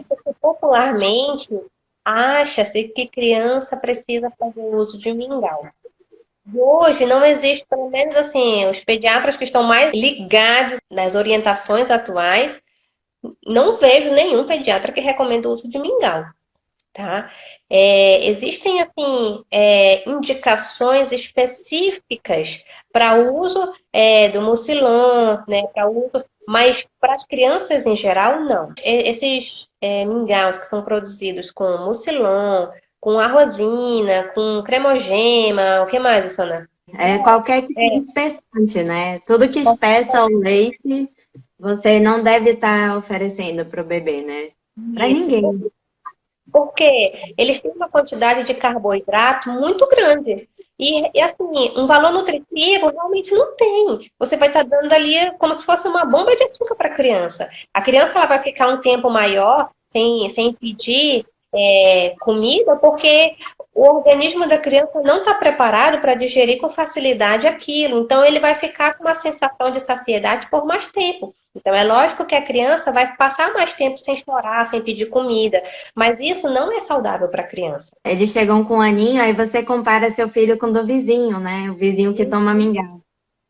S1: porque popularmente acha-se que criança precisa fazer uso de mingau. E hoje não existe, pelo menos assim, os pediatras que estão mais ligados nas orientações atuais, não vejo nenhum pediatra que recomenda o uso de mingau, tá? Existem, assim, indicações específicas para o uso do mucilon, né, para uso, mas para as crianças em geral, não. Esses mingaus que são produzidos com mucilon, com arrozina, com cremogema, o que mais, Luciana?
S2: É qualquer tipo de espessante, né? Tudo que espessa o leite, você não deve estar oferecendo para o bebê, né? Para
S1: Isso.
S2: ninguém.
S1: Porque eles têm uma quantidade de carboidrato muito grande. E assim, um valor nutritivo realmente não tem. Você vai estar dando ali como se fosse uma bomba de açúcar para a criança. A criança ela vai ficar um tempo maior sem pedir comida, porque o organismo da criança não está preparado para digerir com facilidade aquilo. Então, ele vai ficar com uma sensação de saciedade por mais tempo. Então, é lógico que a criança vai passar mais tempo sem chorar, sem pedir comida, mas isso não é saudável para a criança.
S2: Eles chegam com um aninho, aí você compara seu filho com o do vizinho, né? O vizinho que toma mingau.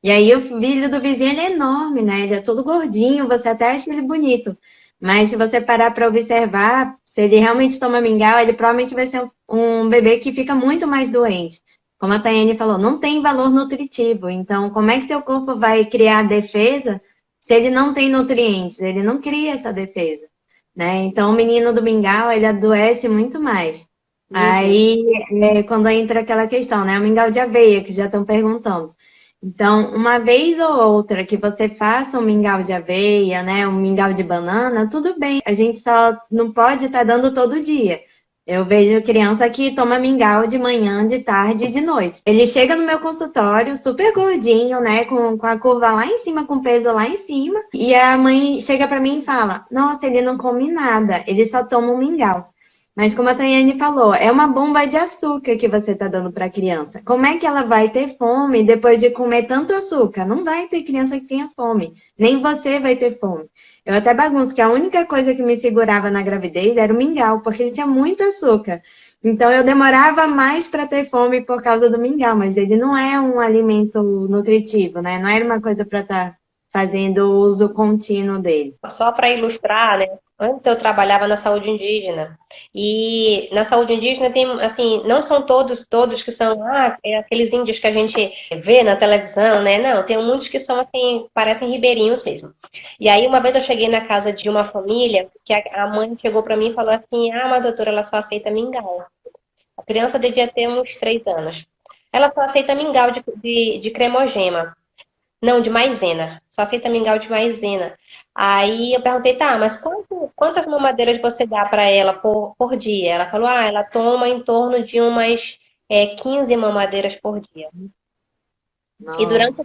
S2: E aí o filho do vizinho, ele é enorme, né? Ele é todo gordinho, você até acha ele bonito. Mas se você parar para observar, se ele realmente toma mingau, ele provavelmente vai ser um bebê que fica muito mais doente. Como a Tayane falou, não tem valor nutritivo. Então, como é que teu corpo vai criar defesa se ele não tem nutrientes? Ele não cria essa defesa, né? Então, o menino do mingau, ele adoece muito mais. Aí, quando entra aquela questão, né? O mingau de aveia, que já estão perguntando. Então, uma vez ou outra que você faça um mingau de aveia, né, um mingau de banana, tudo bem. A gente só não pode estar dando todo dia. Eu vejo criança que toma mingau de manhã, de tarde e de noite. Ele chega no meu consultório super gordinho, né, com a curva lá em cima, com o peso lá em cima, e a mãe chega para mim e fala: "Nossa, ele não come nada, ele só toma um mingau". Mas como a Tayane falou, é uma bomba de açúcar que você está dando para a criança. Como é que ela vai ter fome depois de comer tanto açúcar? Não vai ter criança que tenha fome. Nem você vai ter fome. Eu até bagunço que a única coisa que me segurava na gravidez era o mingau, porque ele tinha muito açúcar. Então eu demorava mais para ter fome por causa do mingau, mas ele não é um alimento nutritivo, né? Não era uma coisa para estar fazendo uso contínuo dele.
S1: Só para ilustrar, né? Antes eu trabalhava na saúde indígena. E na saúde indígena tem, assim, não são todos que são aqueles índios que a gente vê na televisão, né? Não, tem muitos que são assim, parecem ribeirinhos mesmo. E aí uma vez eu cheguei na casa de uma família que a mãe chegou para mim e falou assim: "Ah, mas doutora, ela só aceita mingau". A criança devia ter uns 3 anos. Ela só aceita mingau de cremogema. Não, de maisena. Só aceita mingau de maisena. Aí eu perguntei, tá, mas quantas mamadeiras você dá para ela por dia? Ela falou, ela toma em torno de umas 15 mamadeiras por dia.
S2: Nossa.
S1: E durante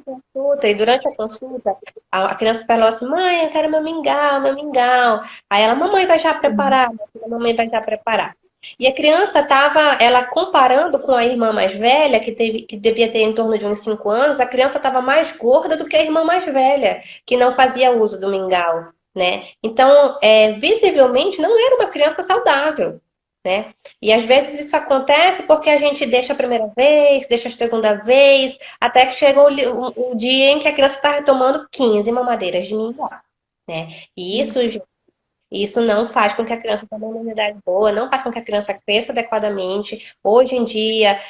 S1: a consulta, a criança falou assim, mãe, eu quero meu mingau, meu mingau. Aí ela, mamãe vai já preparar, minha filha, mamãe vai já preparar. E a criança estava, ela comparando com a irmã mais velha, que devia ter em torno de uns 5 anos, a criança estava mais gorda do que a irmã mais velha, que não fazia uso do mingau, né? Então, visivelmente, não era uma criança saudável, né? E às vezes isso acontece porque a gente deixa a primeira vez, deixa a segunda vez, até que chega o dia em que a criança está retomando 15 mamadeiras de mingau, né? E isso não faz com que a criança tenha uma imunidade boa, não faz com que a criança cresça adequadamente. Hoje em dia,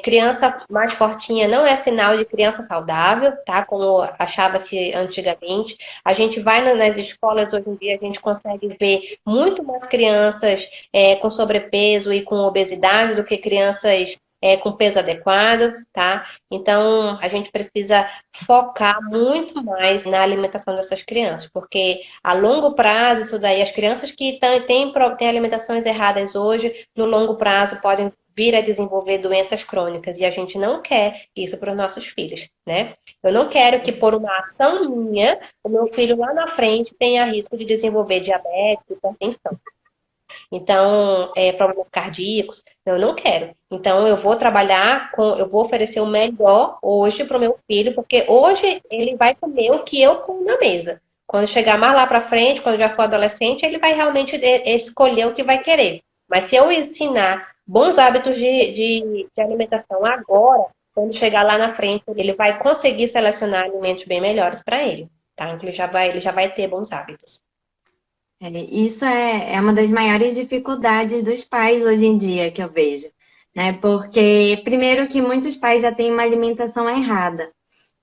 S1: criança mais fortinha não é sinal de criança saudável, tá? Como achava-se antigamente. A gente vai nas escolas hoje em dia, a gente consegue ver muito mais crianças com sobrepeso e com obesidade do que crianças com peso adequado, tá? Então, a gente precisa focar muito mais na alimentação dessas crianças, porque a longo prazo, isso daí, as crianças que têm alimentações erradas hoje, no longo prazo podem vir a desenvolver doenças crônicas e a gente não quer isso para os nossos filhos, né? Eu não quero que por uma ação minha, o meu filho lá na frente tenha risco de desenvolver diabetes, hipertensão. Então, problemas cardíacos, eu não quero. Então, eu vou trabalhar eu vou oferecer o melhor hoje para o meu filho, porque hoje ele vai comer o que eu ponho na mesa. Quando chegar mais lá para frente, quando já for adolescente, ele vai realmente escolher o que vai querer. Mas se eu ensinar bons hábitos de alimentação agora, quando chegar lá na frente, ele vai conseguir selecionar alimentos bem melhores para ele, tá? Então, ele já vai ter bons hábitos.
S2: Isso é uma das maiores dificuldades dos pais hoje em dia que eu vejo, né? Porque, primeiro, que muitos pais já têm uma alimentação errada,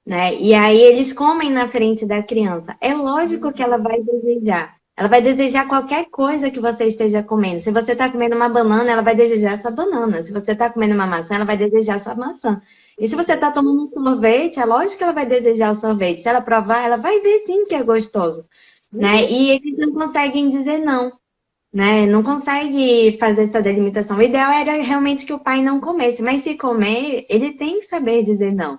S2: né? E aí eles comem na frente da criança. É lógico que ela vai desejar. Ela vai desejar qualquer coisa que você esteja comendo. Se você está comendo uma banana, ela vai desejar sua banana. Se você está comendo uma maçã, ela vai desejar sua maçã. E se você está tomando um sorvete, é lógico que ela vai desejar o sorvete. Se ela provar, ela vai ver sim que é gostoso, né? E eles não conseguem dizer não, né? Não consegue fazer essa delimitação. O ideal era realmente que o pai não comesse, mas se comer, ele tem que saber dizer não,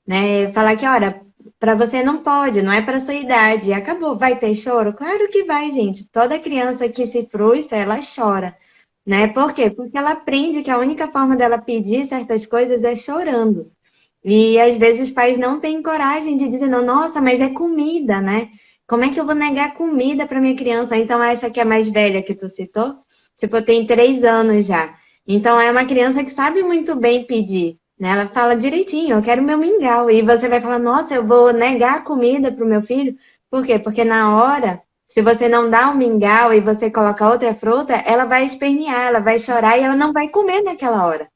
S2: né? Falar que, olha, para você não pode, não é para sua idade. Acabou, vai ter choro? Claro que vai, gente. Toda criança que se frustra, ela chora, né? Por quê? Porque ela aprende que a única forma dela pedir certas coisas é chorando. E às vezes os pais não têm coragem de dizer não, nossa, mas é comida, né? Como é que eu vou negar comida para minha criança? Então, essa que é a mais velha que tu citou, tipo, tem 3 anos já. Então, é uma criança que sabe muito bem pedir, né? Ela fala direitinho, eu quero meu mingau. E você vai falar, nossa, eu vou negar comida para o meu filho? Por quê? Porque na hora, se você não dá o mingau e você coloca outra fruta, ela vai espernear, ela vai chorar e ela não vai comer naquela hora,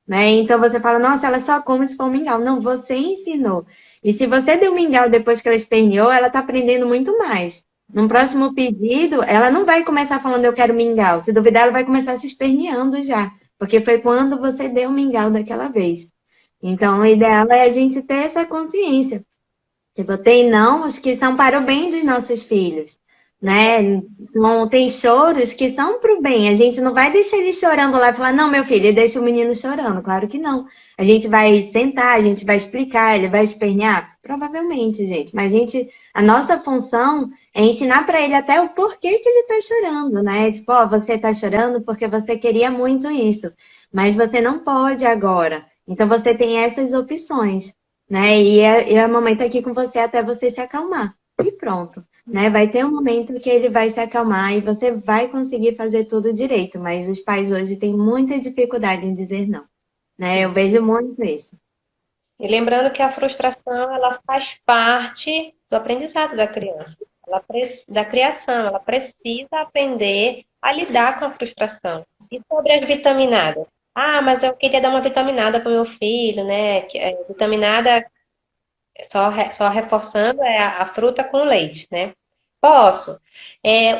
S2: né? Então você fala, nossa, ela só come se for mingau. Não, você ensinou. E se você deu mingau depois que ela esperneou, ela está aprendendo muito mais. No próximo pedido, ela não vai começar falando eu quero mingau. Se duvidar, ela vai começar se esperneando já. Porque foi quando você deu mingau daquela vez. Então, o ideal é a gente ter essa consciência. Tipo, tem nãos que são para o bem dos nossos filhos, né? Não tem choros que são para o bem. A gente não vai deixar ele chorando lá e falar, não, meu filho, deixa o menino chorando. Claro que não. A gente vai sentar, a gente vai explicar, ele vai espernear? Provavelmente, gente. Mas a nossa função é ensinar para ele até o porquê que ele está chorando, né? Tipo, ó, você está chorando porque você queria muito isso, mas você não pode agora. Então você tem essas opções, né? E a mamãe tá aqui com você até você se acalmar. E pronto, né? Vai ter um momento que ele vai se acalmar e você vai conseguir fazer tudo direito, mas os pais hoje têm muita dificuldade em dizer não, né? Eu
S1: Isso.
S2: vejo muito isso.
S1: E lembrando que a frustração, ela faz parte do aprendizado da criança, da criação, ela precisa aprender a lidar com a frustração. E sobre as vitaminadas? Ah, mas eu queria dar uma vitaminada para o meu filho, né? Vitaminada, só reforçando, é a fruta com leite, né? Posso.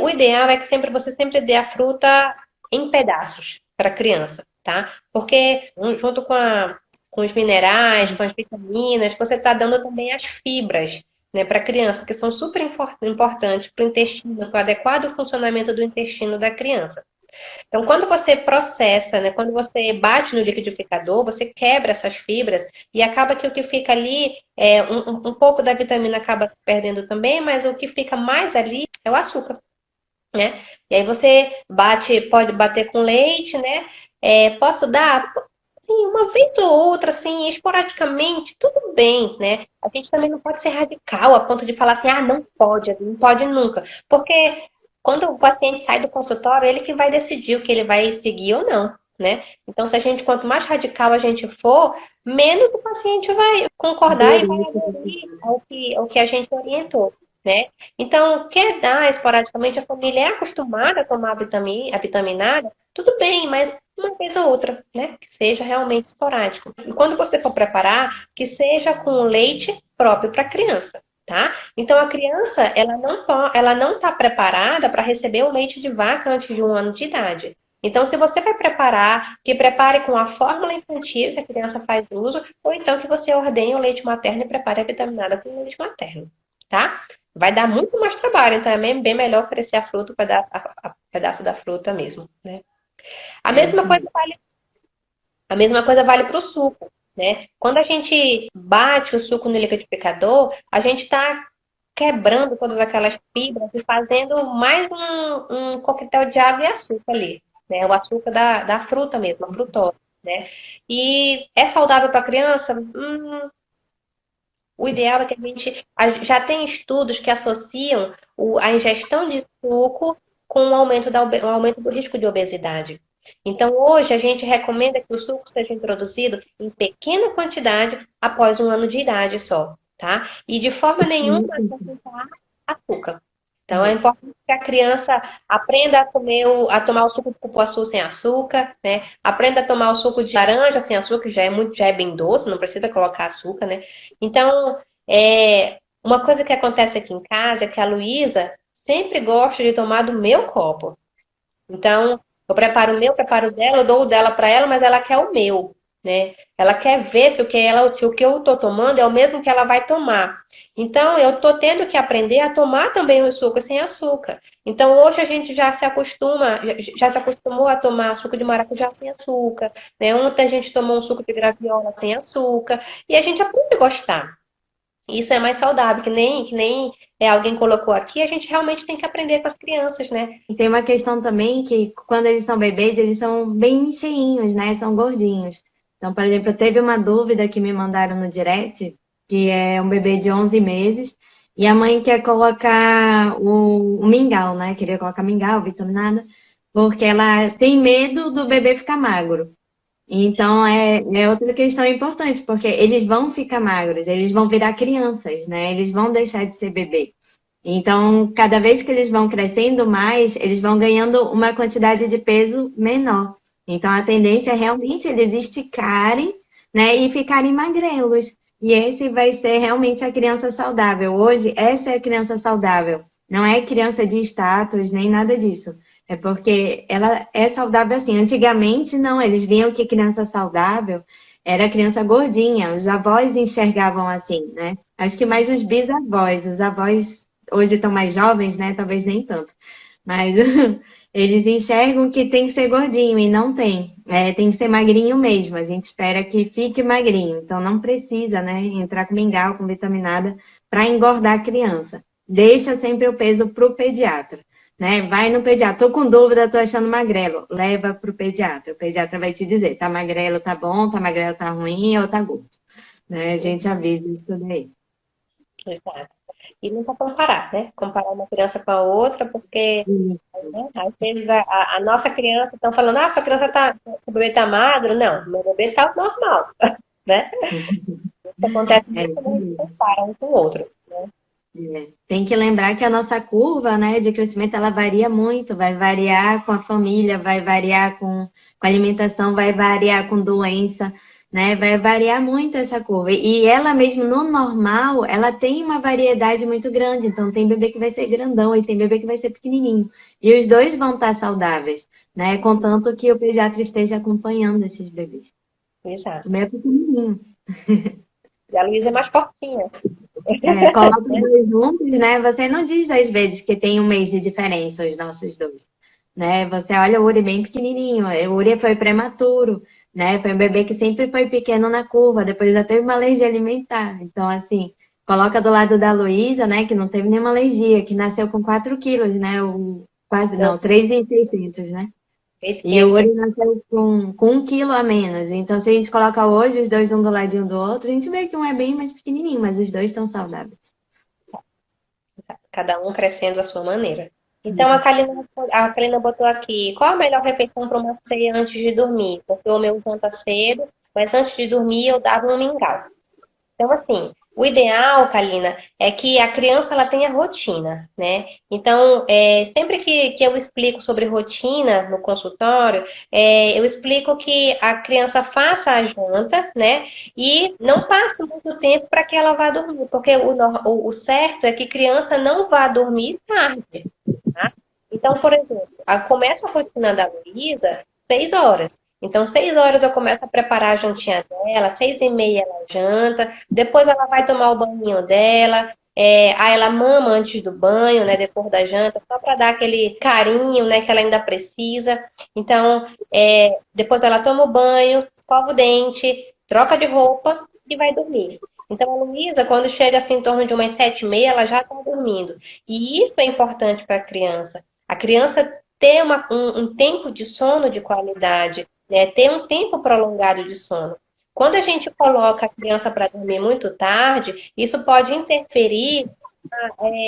S1: O ideal é que você sempre dê a fruta em pedaços para a criança, tá? Porque junto com os minerais, com as vitaminas, você está dando também as fibras, né, para a criança, que são super importantes para o intestino, para o adequado funcionamento do intestino da criança. Então, quando você processa, né, quando você bate no liquidificador, você quebra essas fibras e acaba que o que fica ali, um pouco da vitamina acaba se perdendo também, mas o que fica mais ali é o açúcar, né? E aí você bate, pode bater com leite, né? Posso dar, sim, uma vez ou outra, assim, esporadicamente, tudo bem, né? A gente também não pode ser radical a ponto de falar assim, ah, não pode nunca. Porque quando o paciente sai do consultório, ele que vai decidir o que ele vai seguir ou não, né? Então, se a gente, quanto mais radical a gente for, menos o paciente vai concordar e vai aderir ao que a gente orientou, né? Então, quer dar esporadicamente, a família é acostumada a tomar a vitaminada, tudo bem, mas uma vez ou outra, né? Que seja realmente esporádico. E quando você for preparar, que seja com leite próprio para criança, tá? Então a criança, ela não está preparada para receber o leite de vaca antes de 1 ano de idade. Então, se você vai preparar, que prepare com a fórmula infantil que a criança faz uso, ou então que você ordenhe o leite materno e prepare a vitaminada com o leite materno, tá? Vai dar muito mais trabalho, então é bem melhor oferecer a fruta, pedaço da fruta mesmo, né? A
S2: É
S1: mesma
S2: isso
S1: coisa
S2: mesmo.
S1: a mesma coisa vale para o suco, né? Quando a gente bate o suco no liquidificador, a gente está quebrando todas aquelas fibras e fazendo mais um coquetel de água e açúcar ali, né? O açúcar da fruta mesmo, a frutose, né? E é saudável para a criança? O ideal é que já tem estudos que associam a ingestão de suco com o aumento do risco de obesidade. Então, hoje, a gente recomenda que o suco seja introduzido em pequena quantidade após 1 ano de idade só, tá? E de forma nenhuma acrescentar açúcar. Então, é importante que a criança aprenda a tomar o suco de cupuaçu sem açúcar, né? Aprenda a tomar o suco de laranja sem açúcar, que já é bem doce, não precisa colocar açúcar, né? Então, uma coisa que acontece aqui em casa é que a Luísa sempre gosta de tomar do meu copo. Então, eu preparo o meu, preparo o dela, eu dou o dela para ela, mas ela quer o meu, né? Ela quer ver se o que eu tô tomando é o mesmo que ela vai tomar. Então, eu tô tendo que aprender a tomar também o suco sem açúcar. Então, hoje a gente já se acostumou a tomar suco de maracujá sem açúcar, né? Ontem a gente tomou um suco de graviola sem açúcar, e a gente aprende a gostar. Isso é mais saudável, que nem alguém colocou aqui, a gente realmente tem que aprender com as crianças, né?
S2: E tem uma questão também que quando eles são bebês, eles são bem cheinhos, né? São gordinhos. Então, por exemplo, teve uma dúvida que me mandaram no direct, que é um bebê de 11 meses, e a mãe quer colocar o mingau, né? Queria colocar mingau, vitaminada, porque ela tem medo do bebê ficar magro. Então, é outra questão importante, porque eles vão ficar magros, eles vão virar crianças, né? Eles vão deixar de ser bebê. Então, cada vez que eles vão crescendo mais, eles vão ganhando uma quantidade de peso menor. Então, a tendência é realmente eles esticarem, né, e ficarem magrelos. E esse vai ser realmente a criança saudável. Hoje, essa é a criança saudável. Não é criança de status, nem nada disso. É porque ela é saudável assim. Antigamente, não, eles viam que criança saudável era criança gordinha. Os avós enxergavam assim, né? Acho que mais os bisavós, os avós hoje estão mais jovens, né? Talvez nem tanto. Mas eles enxergam que tem que ser gordinho e não tem. Tem que ser magrinho mesmo. A gente espera que fique magrinho. Então não precisa, né? Entrar com mingau, com vitaminada para engordar a criança. Deixa sempre o peso para o pediatra. Né? Vai no pediatra. Tô com dúvida, tô achando magrelo. Leva pro pediatra. O pediatra vai te dizer, tá magrelo, tá bom, tá magrelo, tá ruim ou tá gordo. Né? A gente avisa isso tudo aí.
S1: Exato. E nunca comparar, né? Comparar uma criança com a outra, porque né, às vezes a nossa criança estão falando, sua criança seu bebê tá magro. Não, meu bebê tá normal, né? Isso acontece
S2: É
S1: muito
S2: isso
S1: quando a gente
S2: mesmo.
S1: compara um com o outro. Né?
S2: Tem que lembrar que a nossa curva, né, de crescimento ela varia muito, vai variar com a família, vai variar com a alimentação, vai variar com doença, né? Vai variar muito essa curva. E ela mesmo no normal, ela tem uma variedade muito grande. Então tem bebê que vai ser grandão e tem bebê que vai ser pequenininho. E os dois vão estar saudáveis, né? Contanto que o pediatra esteja acompanhando esses bebês. O
S1: Exato.
S2: meu é pequenininho.
S1: E a Luísa é mais fortinha.
S2: Coloca os dois juntos, né? Você não diz às vezes que tem 1 mês de diferença os nossos dois. né? Você olha o Uri bem pequenininho, o Uri foi prematuro, né? Foi um bebê que sempre foi pequeno na curva, depois já teve uma alergia alimentar. Então, assim, coloca do lado da Luísa, né? Que não teve nenhuma alergia, que nasceu com 4 quilos, né? Quase,
S1: Então,
S2: não, 3,600, né? E o
S1: 3,500
S2: Uri nasceu com 1 quilo a menos. Então, se a gente coloca hoje os dois um do ladinho do outro, a gente vê que um é bem mais pequenininho, mas os dois estão saudáveis.
S1: cada um crescendo à sua maneira. Então, a Kalina botou aqui, qual a melhor refeição para uma ceia antes de dormir? Porque o meu janta cedo, mas antes de dormir eu dava um mingau. Então, assim, o ideal, Kalina, é que a criança ela tenha rotina, né? Então, sempre que eu explico sobre rotina no consultório, eu explico que a criança faça a janta, né? E não passe muito tempo para que ela vá dormir, porque o certo é que criança não vá dormir tarde, tá? Então, por exemplo, começa a rotina da Luísa 6 horas. Então, 6 horas eu começo a preparar a jantinha dela, 6h30 ela janta, depois ela vai tomar o banhinho dela, aí ela mama antes do banho, né, depois da janta, só para dar aquele carinho, né, que ela ainda precisa. Então, depois ela toma o banho, escova o dente, troca de roupa e vai dormir. Então, a Luísa, quando chega assim em torno de umas 7h30, ela já está dormindo. E isso é importante para a criança. A criança ter um tempo de sono de qualidade, né? Ter um tempo prolongado de sono. Quando a gente coloca a criança para dormir muito tarde, isso pode interferir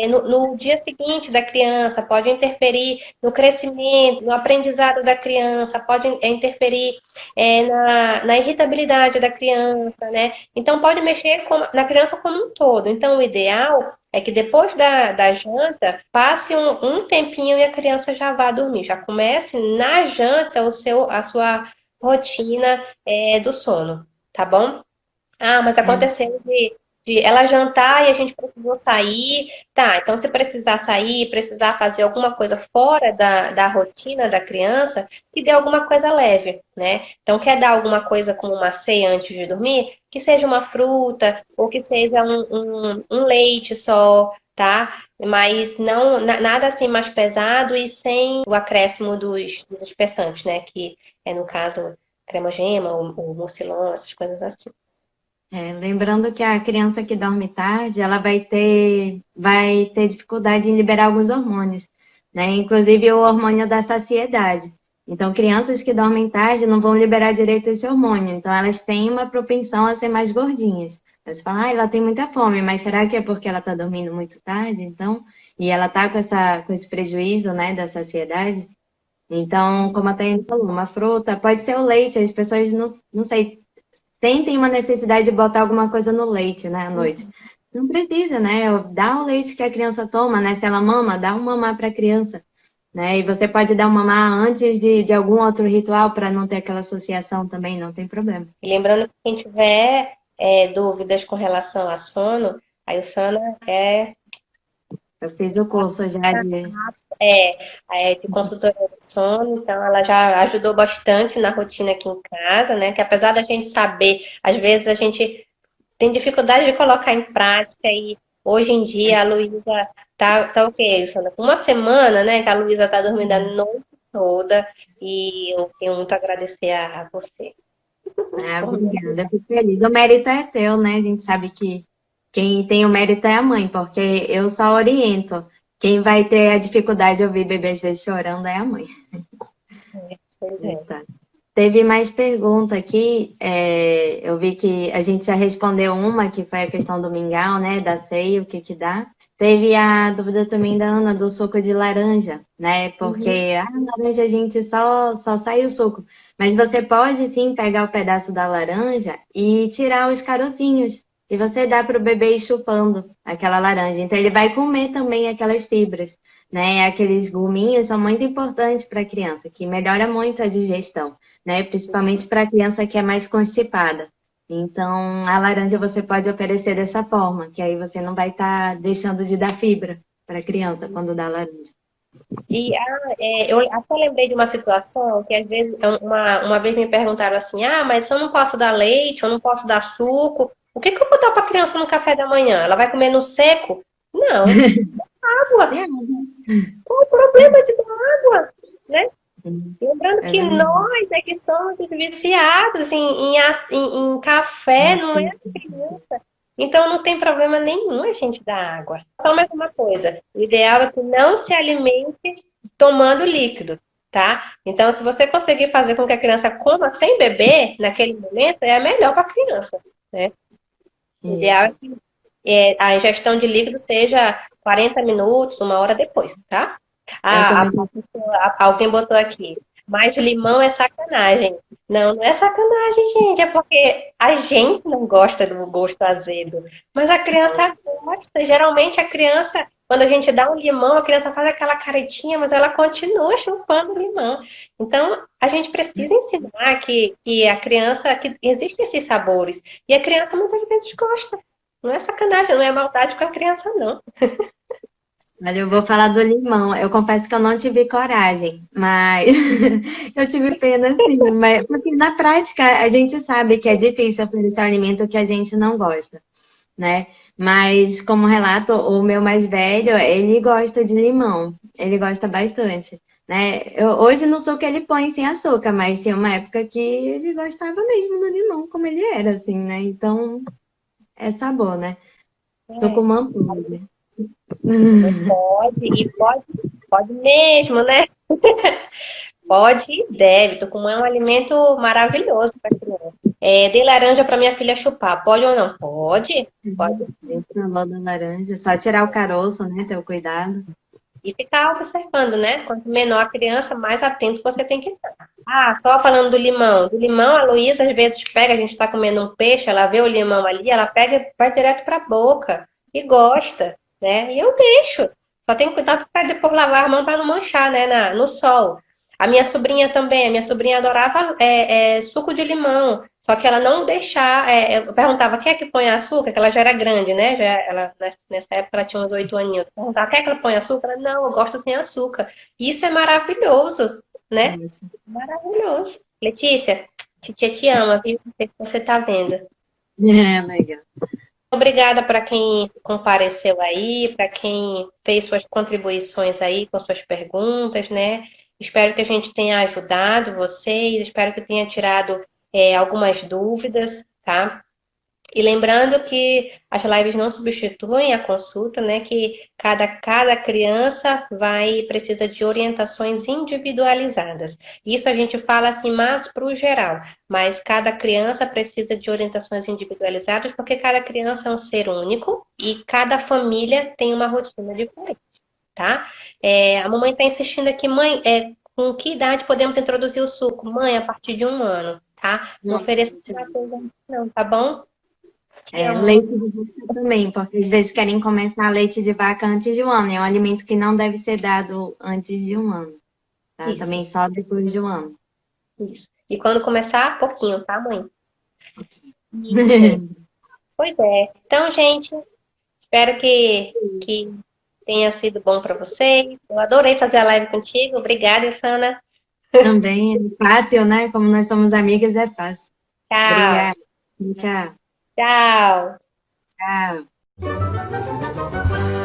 S1: no dia seguinte da criança, pode interferir no crescimento, no aprendizado da criança, pode interferir na irritabilidade da criança, né? Então, pode mexer na criança como um todo. Então, o ideal é que depois da janta, passe um tempinho e a criança já vá dormir. Já comece na janta a sua rotina do sono, tá bom? Ah, mas
S2: É.
S1: aconteceu de ela jantar e a gente precisou sair. Tá, então se precisar sair, precisar fazer alguma coisa fora da rotina da criança, que dê alguma coisa leve, né? Então, quer dar alguma coisa como uma ceia antes de dormir? Que seja uma fruta ou que seja um leite só, tá? Mas não nada assim mais pesado e sem o acréscimo dos espessantes, né? Que é no caso cremogema, o mucilon, essas coisas assim.
S2: Lembrando que a criança que dorme tarde, ela vai ter dificuldade em liberar alguns hormônios, né? Inclusive o hormônio da saciedade. Então, crianças que dormem tarde não vão liberar direito esse hormônio. Então, elas têm uma propensão a ser mais gordinhas. Você fala, ela tem muita fome, mas será que é porque ela está dormindo muito tarde? Então, e ela está com esse prejuízo, né, da saciedade? Então, como a Thaís falou, uma fruta, pode ser o leite, as pessoas não sei, sentem uma necessidade de botar alguma coisa no leite, né, à noite. Não precisa, né? Dá o leite que a criança toma, né? Se ela mama, dá um mamar para a criança, né? E você pode dar um mamar antes de algum outro ritual para não ter aquela associação também, não tem problema.
S1: E lembrando que quem tiver dúvidas com relação a sono, a Ilsana
S2: Eu fiz o curso já de.
S1: de consultoria do sono, então ela já ajudou bastante na rotina aqui em casa, né? Que apesar da gente saber, às vezes a gente tem dificuldade de colocar em prática e hoje em dia a Luísa tá ok, Ilsana, com uma semana, né, que a Luísa tá dormindo a noite toda e eu tenho muito a agradecer a você.
S2: Obrigada, eu fico feliz. O mérito é teu, né? A gente sabe que quem tem o mérito é a mãe, porque eu só oriento. Quem vai ter a dificuldade de ouvir bebê às vezes chorando é a mãe.
S1: Pois é.
S2: Tá. Teve mais pergunta aqui. Eu vi que a gente já respondeu uma, que foi a questão do mingau, né? Da ceia, o que que dá. Teve a dúvida também da Ana do suco de laranja, né? Porque
S1: Uhum.
S2: a laranja a gente só sai o suco. Mas você pode sim pegar o pedaço da laranja e tirar os carocinhos. E você dá para o bebê ir chupando aquela laranja. Então ele vai comer também aquelas fibras, né? Aqueles guminhos são muito importantes para a criança, que melhora muito a digestão, né? Principalmente para a criança que é mais constipada. Então, a laranja você pode oferecer dessa forma, que aí você não vai estar deixando de dar fibra para a criança quando dá laranja.
S1: Eu até lembrei de uma situação que às vezes uma vez me perguntaram assim, mas se eu não posso dar leite, eu não posso dar suco, o que eu vou dar para a criança no café da manhã? Ela vai comer no seco? Não, água.
S2: É,
S1: Qual o problema de dar água? né? Lembrando
S2: É
S1: que
S2: verdade.
S1: nós é que somos os viciados em café, não é a criança. Então não tem problema nenhum a gente dar água. Só mais uma coisa: o ideal é que não se alimente tomando líquido, tá? Então, se você conseguir fazer com que a criança coma sem beber naquele momento, é melhor para a criança, né? O ideal é
S2: Isso.
S1: que a ingestão de líquido seja 40 minutos, 1 hora depois, tá?
S2: Eu também
S1: Alguém botou aqui, mas limão é sacanagem. Não, não é sacanagem, gente, é porque a gente não gosta do gosto azedo, mas a criança gosta. Geralmente a criança, quando a gente dá um limão, a criança faz aquela caretinha, mas ela continua chupando o limão. Então, a gente precisa ensinar que a criança, que existem esses sabores, e a criança muitas vezes gosta. Não é sacanagem, não é maldade com a criança, não.
S2: Olha, eu vou falar do limão. Eu confesso que eu não tive coragem, mas eu tive pena, sim. Mas, porque na prática a gente sabe que é difícil oferecer alimento que a gente não gosta, né? Mas, como relato, o meu mais velho, ele gosta de limão. Ele gosta bastante, né? Eu, hoje não sou o que ele põe sem açúcar, mas tinha uma época que ele gostava mesmo do limão, como ele era, assim, né? Então, é sabor, né? Tô com
S1: É,
S2: uma pulga.
S1: pode, e pode mesmo, né? Pode e deve. Tucumã é um alimento maravilhoso para criança. Dei laranja para minha filha chupar. Pode ou não? Pode. Pode.
S2: Dentro da loda laranja, só tirar o caroço, né? Ter o cuidado.
S1: E ficar observando, né? Quanto menor a criança, mais atento você tem que estar. Ah, só falando do limão. Do limão, a Luísa às vezes pega, a gente está comendo um peixe, ela vê o limão ali, ela pega e vai direto para a boca. E gosta, né? E eu deixo. Só tenho cuidado para depois lavar a mão para não manchar, né? No sol. A minha sobrinha também, a minha sobrinha adorava suco de limão. Só que ela não deixar. Eu perguntava, quer que ponha açúcar? Que ela já era grande, né? Nessa época ela tinha uns 8 aninhos. Eu perguntava, quer que ela ponha açúcar? Ela, não, eu gosto sem açúcar. Isso é maravilhoso, né? Maravilhoso. Letícia, titia te ama, viu? Não sei se você tá vendo.
S2: É, legal.
S1: Obrigada para quem compareceu aí, para quem fez suas contribuições aí com suas perguntas, né? Espero que a gente tenha ajudado vocês, espero que tenha tirado algumas dúvidas, tá? E lembrando que as lives não substituem a consulta, né? Que cada criança precisa de orientações individualizadas. Isso a gente fala assim mais para o geral, mas cada criança precisa de orientações individualizadas porque cada criança é um ser único e cada família tem uma rotina diferente, tá? A mamãe está insistindo aqui, mãe, com que idade podemos introduzir o suco? Mãe, a partir de 1 ano, tá? Não ofereça uma coisa, não, tá bom? Te
S2: É,
S1: amo.
S2: leite de vaca também, porque às vezes querem começar leite de vaca antes de 1 ano. É um alimento que não deve ser dado antes de 1 ano, tá?
S1: Isso,
S2: Também só depois de 1 ano.
S1: isso. E quando começar, pouquinho, tá, mãe? Isso, gente. Pois é. Então, gente, espero que tenha sido bom para vocês. Eu adorei fazer a live contigo. Obrigada, Sana.
S2: Também é fácil, né? Como nós somos amigas, é fácil.
S1: Tchau.
S2: Obrigada. Tchau.
S1: Tchau.
S2: Tchau.